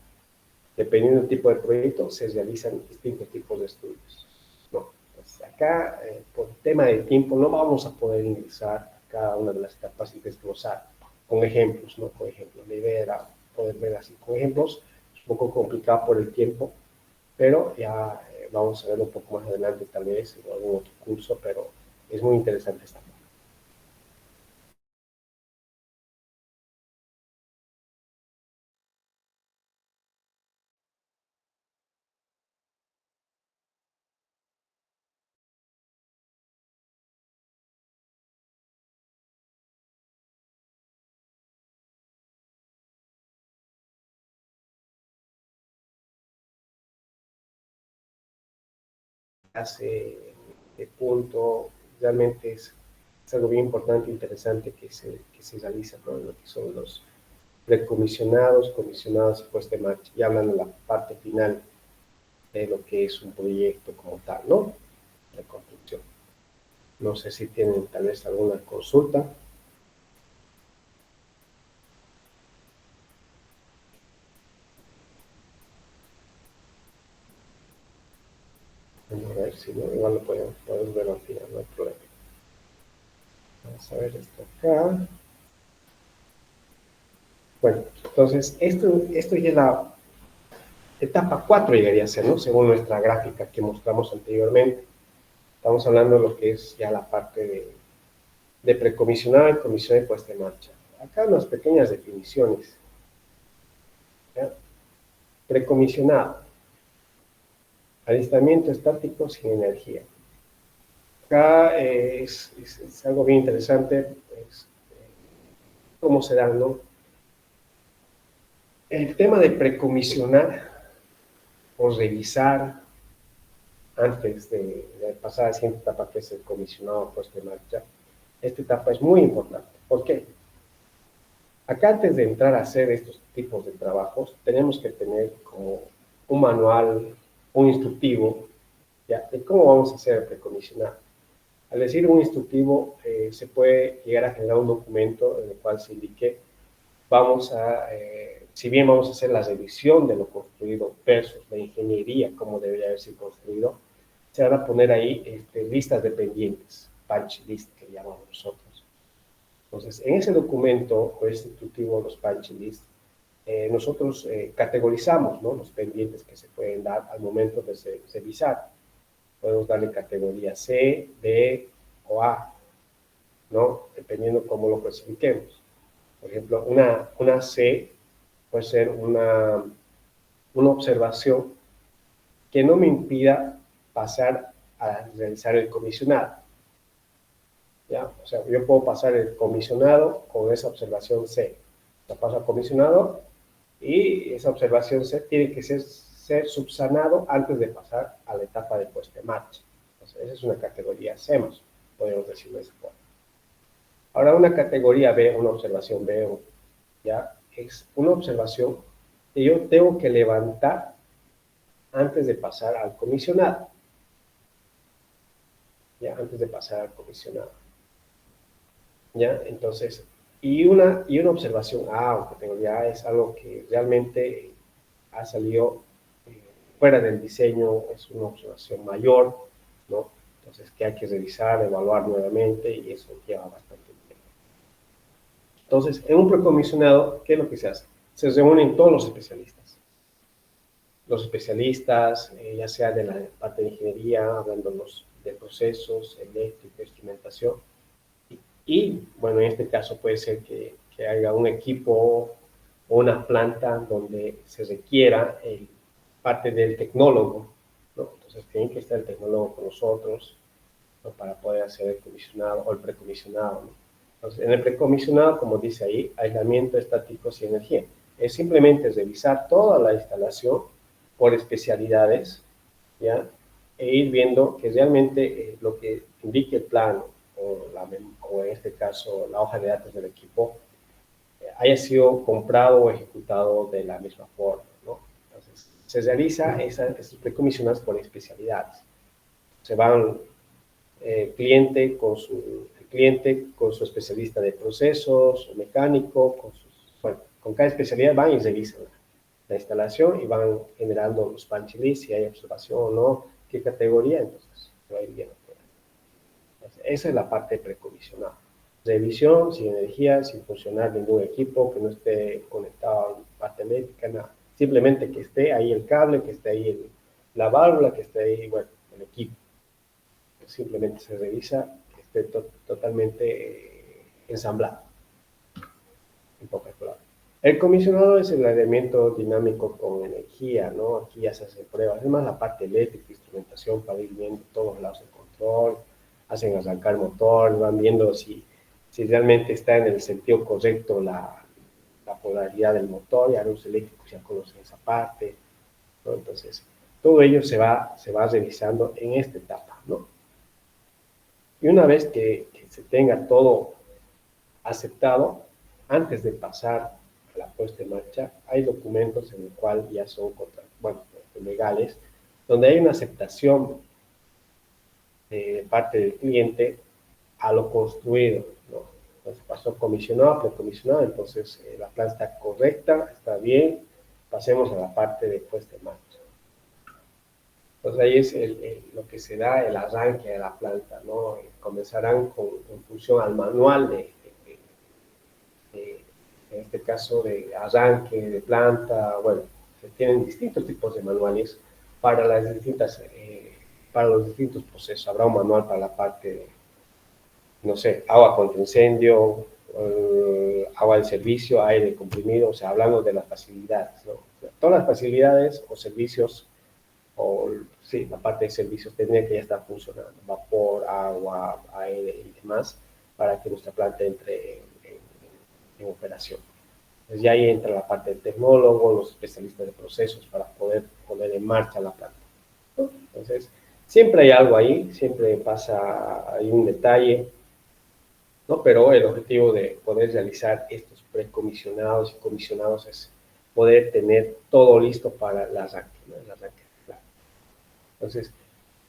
dependiendo del tipo de proyecto, se realizan distintos tipos de estudios, ¿no? Entonces, acá, por tema de tiempo, no vamos a poder ingresar a cada una de las etapas y desglosar. con ejemplos, ¿no? Con ejemplos. La idea era poder ver así con ejemplos. Es un poco complicado por el tiempo, pero ya vamos a verlo un poco más adelante, tal vez en algún otro curso, pero es muy interesante esta parte. Hace de punto, realmente es algo bien importante e interesante que se realiza, ¿no? Lo que son los precomisionados, comisionados y puesta en marcha. Ya hablan de la parte final de lo que es un proyecto como tal, ¿no? De construcción. No sé si tienen tal vez alguna consulta. Vamos a ver si no, igual lo podemos ver al final, no hay problema. Vamos a ver esto acá. Bueno, entonces esto ya es la etapa 4 llegaría a ser, ¿no? Según nuestra gráfica que mostramos anteriormente. Estamos hablando de lo que es ya la parte de precomisionada y comisión de puesta en marcha. Acá unas pequeñas definiciones. ¿Ya? Precomisionado. Alistamiento estático sin energía. Acá es algo bien interesante, cómo se da, ¿no? El tema de precomisionar o revisar antes de pasar a la siguiente etapa, que es el comisionado puesto en marcha, esta etapa es muy importante. ¿Por qué? Acá antes de entrar a hacer estos tipos de trabajos, tenemos que tener como un manual, un instructivo, ¿ya? De cómo vamos a hacer el precomisionado. Al decir un instructivo, se puede llegar a generar un documento en el cual se indique, si bien vamos a hacer la revisión de lo construido versus la ingeniería, cómo debería haber sido construido, se van a poner ahí listas de pendientes, punch list que llamamos nosotros. Entonces, en ese documento o ese instructivo, los punch list, nosotros categorizamos, ¿no?, los pendientes que se pueden dar al momento de revisar. Podemos darle categoría C, B o A, ¿no? Dependiendo cómo lo clasifiquemos. Por ejemplo, una C puede ser una observación que no me impida pasar a realizar el comisionado. ¿Ya? O sea, yo puedo pasar el comisionado con esa observación C. La paso al comisionado y esa observación C tiene que ser subsanado antes de pasar a la etapa de puesta en marcha. Entonces, esa es una categoría C, podemos decirlo de esa forma. Ahora, una categoría B, una observación B, ya es una observación que yo tengo que levantar antes de pasar al comisionado. Ya, antes de pasar al comisionado. Ya, entonces, y una observación A o categoría A es algo que realmente ha salido fuera del diseño, es una observación mayor, ¿no? Entonces, que hay que revisar, evaluar nuevamente y eso lleva bastante tiempo. Entonces, en un precomisionado, ¿qué es lo que se hace? Se reúnen todos los especialistas. Los especialistas, ya sea de la parte de ingeniería, hablando de procesos, eléctrica, instrumentación, y, bueno, en este caso puede ser que haya un equipo o una planta donde se requiera parte del tecnólogo, ¿no? Entonces tiene que estar el tecnólogo con nosotros, ¿no?, para poder hacer el comisionado o el precomisionado, ¿no? Entonces, en el precomisionado, como dice ahí, aislamiento estático y energía. Es simplemente revisar toda la instalación por especialidades, ¿ya? E ir viendo que realmente lo que indique el plano o en este caso la hoja de datos del equipo haya sido comprado o ejecutado de la misma forma, ¿no? Entonces, se realiza esos precomisionados por especialidades. Se van cliente con su especialista de procesos, o mecánico, con cada especialidad van y revisan la instalación y van generando los punch lists, si hay observación o no, qué categoría, entonces se va a ir viendo. Entonces, esa es la parte precomisionada. revisión, sin energía, sin funcionar ningún equipo, que no esté conectado a parte eléctrica, nada. Simplemente que esté ahí el cable, que esté ahí la válvula, que esté ahí, bueno, el equipo. Simplemente se revisa que esté totalmente ensamblado, en pocas palabras. El comisionado es el aireamiento dinámico con energía, ¿no? Aquí ya se hacen pruebas, es más la parte eléctrica, instrumentación para ir viendo todos lados de control, hacen arrancar motor, van viendo si realmente está en el sentido correcto la polaridad del motor, ya los eléctricos ya conocen esa parte, ¿no? Entonces, todo ello se va revisando en esta etapa, ¿no? Y una vez que se tenga todo aceptado, antes de pasar a la puesta en marcha, hay documentos en el cual ya son legales, donde hay una aceptación de parte del cliente a lo construido, ¿no? Entonces pasó comisionado a precomisionado, entonces la planta está correcta, está bien, pasemos a la parte de puesta en marcha. Entonces ahí es lo que se da el arranque de la planta, ¿no? Comenzarán con función al manual en este caso de arranque, de planta, bueno, se tienen distintos tipos de manuales para para los distintos procesos. Habrá un manual para la parte de, no sé, agua contra incendio, agua de servicio, aire comprimido, o sea, hablando de las facilidades, ¿no? O sea, todas las facilidades o servicios, o sí, la parte de servicios tendría que ya estar funcionando, vapor, agua, aire y demás, para que nuestra planta entre en operación. Entonces ya ahí entra la parte del tecnólogo, los especialistas de procesos para poder poner en marcha la planta, ¿no? Entonces, siempre hay algo ahí, siempre pasa, hay un detalle, ¿no? Pero el objetivo de poder realizar estos precomisionados y comisionados es poder tener todo listo para el arranque, ¿no? El arranque. Entonces,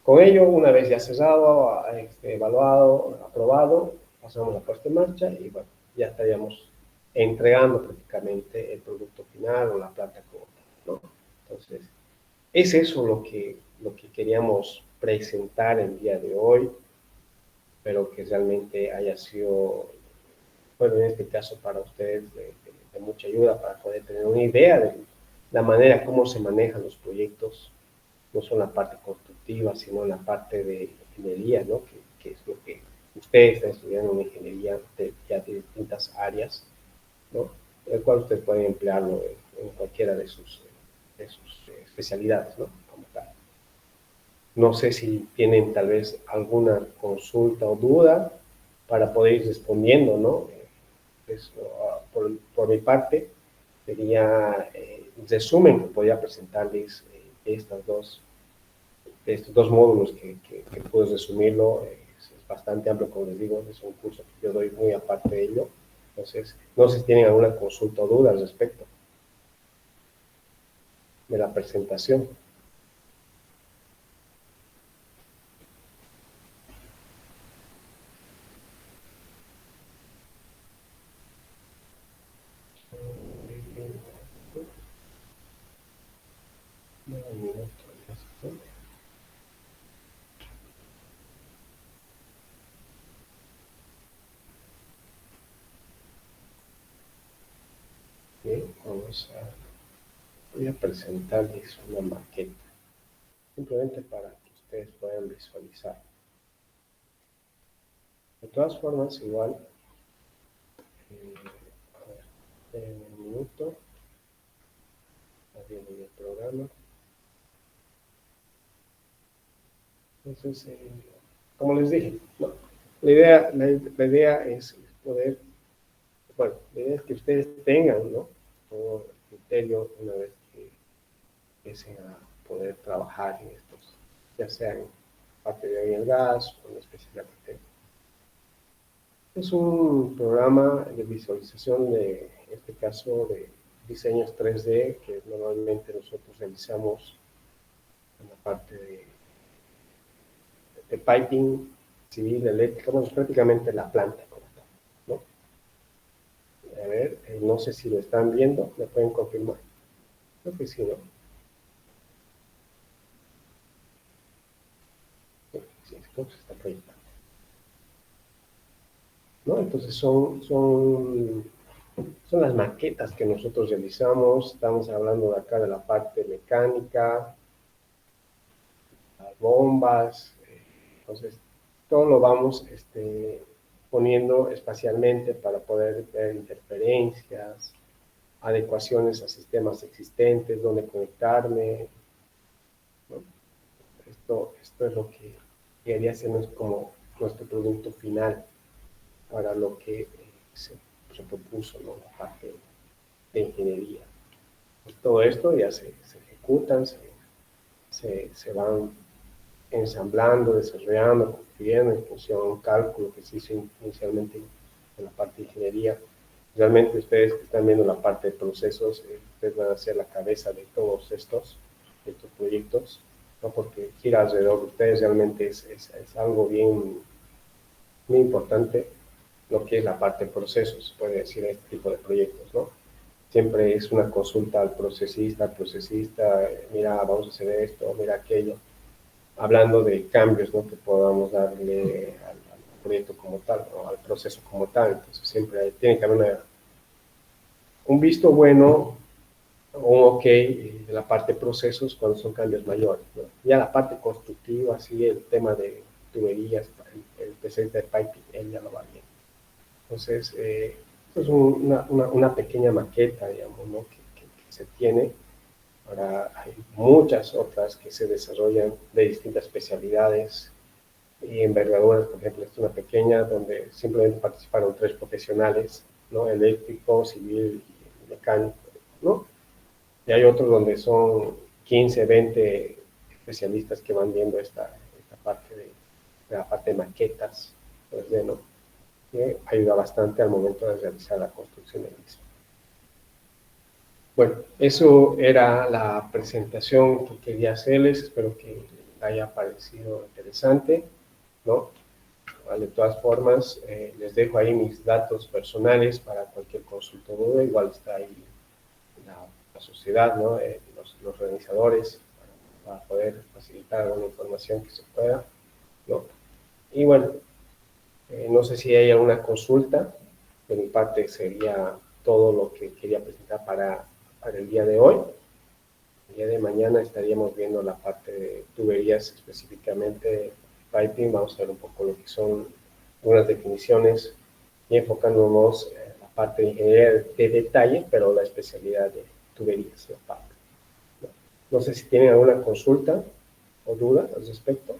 con ello, una vez ya cerrado, evaluado, aprobado, pasamos la puesta en marcha y bueno, ya estaríamos entregando prácticamente el producto final o la planta como tal, ¿no? Entonces, es eso lo que queríamos presentar el día de hoy, pero que realmente haya sido, bueno, en este caso para ustedes de mucha ayuda para poder tener una idea de la manera como se manejan los proyectos, no solo la parte constructiva, sino la parte de ingeniería, ¿no? Que es lo que ustedes están estudiando en ingeniería ya de distintas áreas, ¿no? El cual ustedes pueden emplearlo en cualquiera de sus especialidades, ¿no? Como tal. No sé si tienen tal vez alguna consulta o duda para poder ir respondiendo, ¿no? Eso, por mi parte, sería un resumen que podría presentarles de estos dos módulos que puedo resumirlo. Es bastante amplio, como les digo, es un curso que yo doy muy aparte de ello. Entonces, no sé si tienen alguna consulta o duda al respecto de la presentación. Bien, voy a presentarles una maqueta, simplemente para que ustedes puedan visualizar. De todas formas, igual, a ver, en un minuto, abriendo el programa. Entonces, como les dije, no, la idea es poder, bueno, la idea es que ustedes tengan, ¿no? Todo el criterio una vez que empiecen a poder trabajar en estos, ya sea en parte de oil y gas o en especialmente. Es un programa de visualización de, en este caso, de diseños 3D que normalmente nosotros realizamos en la parte de piping civil, eléctrica, bueno, prácticamente la planta como tal, ¿no? A ver, no sé si lo están viendo, ¿me pueden confirmar? Creo que sí, ¿no? Sí, creo que se está proyectando. ¿no? Entonces son las maquetas que nosotros realizamos. Estamos hablando de acá de la parte mecánica, las bombas. Entonces, todo lo vamos poniendo espacialmente para poder ver interferencias, adecuaciones a sistemas existentes, dónde conectarme, ¿no? Esto es lo que quería ser como nuestro producto final para lo que se propuso, ¿no? La parte de ingeniería. Pues todo esto ya se ejecutan, se van ensamblando, desarrollando, construyendo en función a un cálculo que se hizo inicialmente en la parte de ingeniería. Realmente ustedes que están viendo la parte de procesos, ustedes van a ser la cabeza de todos estos proyectos, ¿no? Porque gira alrededor de ustedes, realmente es algo bien muy importante lo que es la parte de procesos, se puede decir, este tipo de proyectos, ¿no? Siempre es una consulta al procesista, mira, vamos a hacer esto, mira aquello, hablando de cambios, ¿no? Que podamos darle al proyecto como tal, ¿no? Al proceso como tal. Entonces siempre tiene que haber un visto bueno o un ok de la parte de procesos cuando son cambios mayores, ¿no? Ya la parte constructiva, así el tema de tuberías, el especialista de piping, él ya lo va bien. Entonces, esto es una pequeña maqueta, digamos, ¿no? que se tiene. Ahora hay muchas otras que se desarrollan de distintas especialidades y envergaduras. Por ejemplo, esta es una pequeña donde simplemente participaron 3 profesionales, ¿no? Eléctrico, civil y mecánico, ¿no? Y hay otros donde son 15, 20 especialistas que van viendo esta parte de la parte de maquetas, pues, ¿no? Que ayuda bastante al momento de realizar la construcción del mismo. Bueno, eso era la presentación que quería hacerles, espero que les haya parecido interesante, ¿no? De todas formas, les dejo ahí mis datos personales para cualquier consulta o duda, igual está ahí la sociedad, ¿no? Los organizadores, para poder facilitar alguna información que se pueda, ¿no? Y bueno, no sé si hay alguna consulta, de mi parte sería todo lo que quería presentar para el día de hoy. El día de mañana estaríamos viendo la parte de tuberías, específicamente piping. Vamos a ver un poco lo que son algunas definiciones y enfocándonos en la parte de ingeniería de detalle, pero la especialidad de tuberías, la parte. No sé si tienen alguna consulta o duda al respecto.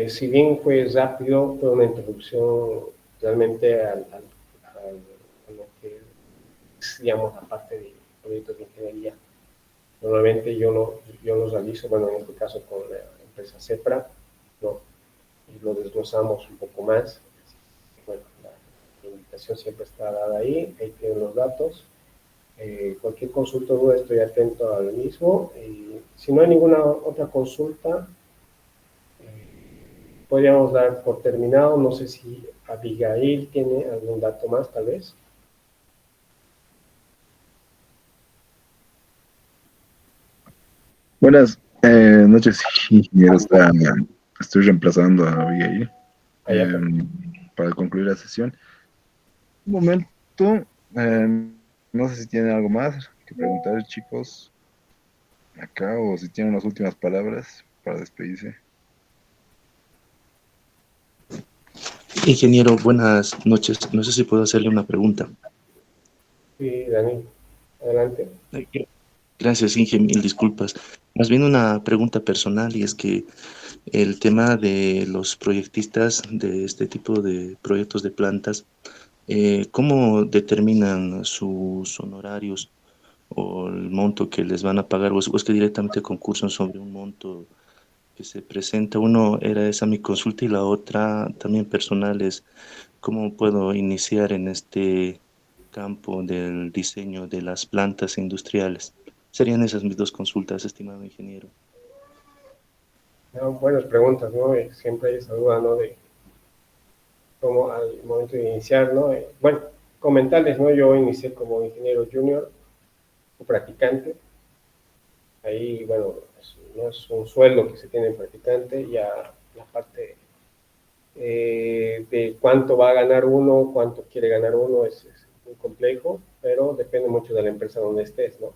Si bien fue rápido, fue una introducción realmente a lo que es, digamos, la parte de proyectos de ingeniería. Normalmente yo lo realizo, bueno, en este caso con la empresa CEPRA, ¿no? Y lo desglosamos un poco más. Bueno, la invitación siempre está dada ahí tienen los datos. Cualquier consulta o duda estoy atento al mismo. Si no hay ninguna otra consulta, podríamos dar por terminado. No sé si Abigail tiene algún dato más, tal vez. Buenas noches, ingeniero. Estoy reemplazando a Abigail Allá, para concluir la sesión. Un momento, no sé si tienen algo más que preguntar, chicos, acá, o si tienen unas últimas palabras para despedirse. Ingeniero, buenas noches. No sé si puedo hacerle una pregunta. sí, Dani, adelante. Gracias, Inge, mil disculpas. Más bien una pregunta personal y es que el tema de los proyectistas de este tipo de proyectos de plantas, ¿cómo determinan sus honorarios o el monto que les van a pagar? O es que directamente concursan sobre un monto que se presenta? Uno era esa mi consulta y la otra también personal es cómo puedo iniciar en este campo del diseño de las plantas industriales. Serían esas mis dos consultas, estimado ingeniero. No, buenas preguntas, ¿no? Siempre hay esa duda, ¿no? De cómo al momento de iniciar, ¿no? Bueno, comentarles, ¿no? Yo inicié como ingeniero junior o practicante. Ahí, bueno, no es un sueldo que se tiene en practicante, ya la parte de cuánto va a ganar uno, cuánto quiere ganar uno es muy complejo, pero depende mucho de la empresa donde estés, ¿no?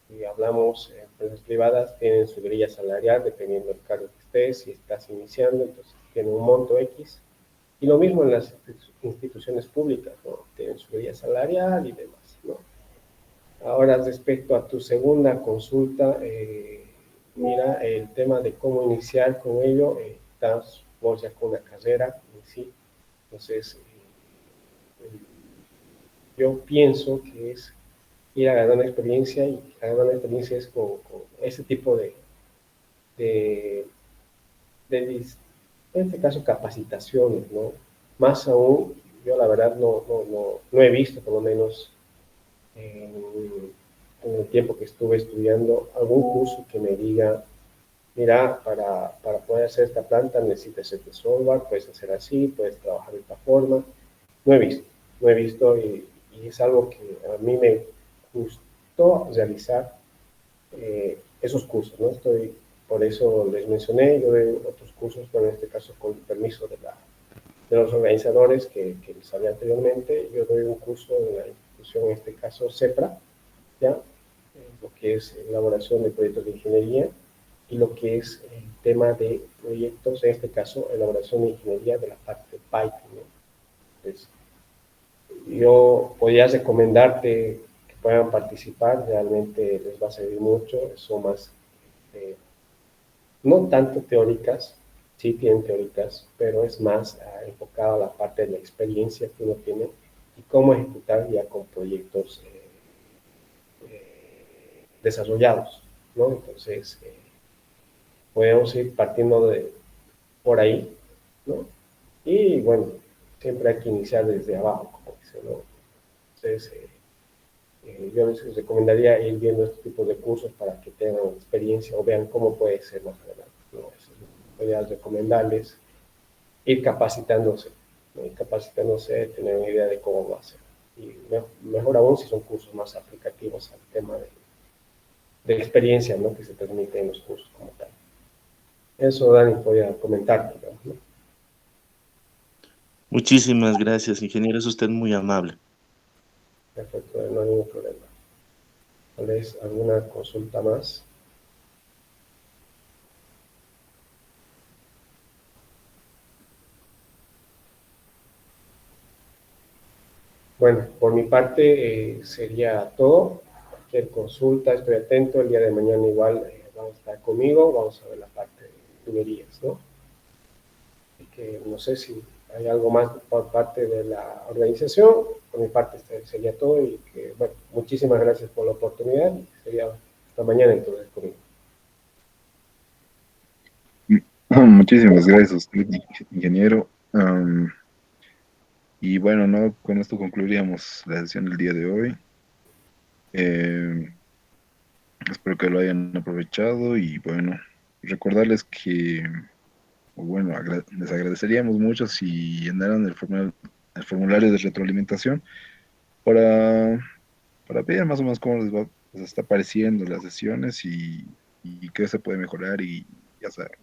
Si hablamos de empresas privadas, tienen su grilla salarial dependiendo del cargo que estés, si estás iniciando, entonces tienen un monto X. Y lo mismo en las instituciones públicas, ¿no? Tienen su grilla salarial y demás, ¿no? Ahora, respecto a tu segunda consulta, mira, el tema de cómo iniciar con ello, estás vos ya con una carrera en sí, entonces yo pienso que es ir agarrando experiencia y agarrando experiencia es con ese tipo de, de, en este caso, capacitaciones, ¿no? Más aún, yo la verdad no he visto, por lo menos en, en el tiempo que estuve estudiando, algún curso que me diga, mira, para poder hacer esta planta necesitas este software, puedes hacer así, puedes trabajar de esta forma. No he visto, no he visto y es algo que a mí me gustó realizar esos cursos, ¿no? Por eso les mencioné, yo doy otros cursos, pero en este caso con el permiso de los organizadores que les hablé anteriormente, yo doy un curso en la institución, en este caso CEPRA, ¿ya? Lo que es elaboración de proyectos de ingeniería y lo que es el tema de proyectos, en este caso, elaboración de ingeniería de la parte de Python, ¿no? Entonces, yo podría recomendarte que puedan participar, realmente les va a servir mucho, son más, eh, no tanto teóricas, sí tienen teóricas, pero es más enfocado a la parte de la experiencia que uno tiene y cómo ejecutar ya con proyectos desarrollados, ¿no? Entonces, podemos ir partiendo de por ahí, ¿no? Y bueno, siempre hay que iniciar desde abajo, como dice, ¿no? Entonces, yo les recomendaría ir viendo este tipo de cursos para que tengan experiencia o vean cómo puede ser más adelante, ¿no? Eso podría recomendarles ir capacitándose, ¿no? Ir capacitándose, tener una idea de cómo va a ser. Y mejor aún si son cursos más aplicativos al tema de experiencia, ¿no? Que se transmite en los cursos como tal. Eso, Dani, podría comentar, ¿no? Muchísimas gracias, ingeniero. Es usted muy amable. Perfecto, no hay ningún problema. Tal vez alguna consulta más. Bueno, por mi parte sería todo. Cualquier consulta, estoy atento. El día de mañana igual vamos a estar conmigo, vamos a ver la parte de tuberías, ¿no? Y que no sé si hay algo más por parte de la organización. Por mi parte sería todo y que, bueno, muchísimas gracias por la oportunidad y sería hasta mañana entonces conmigo. Muchísimas gracias a usted, ingeniero. Y bueno, no, con esto concluiríamos la sesión del día de hoy. Eh, Espero que lo hayan aprovechado y bueno, recordarles que, o bueno, les agradeceríamos mucho si llenaran el formulario de retroalimentación para, para ver más o menos cómo les está pareciendo las sesiones y qué se puede mejorar y ya saben.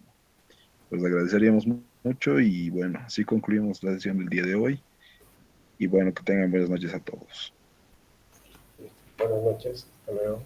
Pues agradeceríamos mucho y bueno, así concluimos la sesión del día de hoy y bueno, que tengan buenas noches a todos. Buenas noches, hasta luego.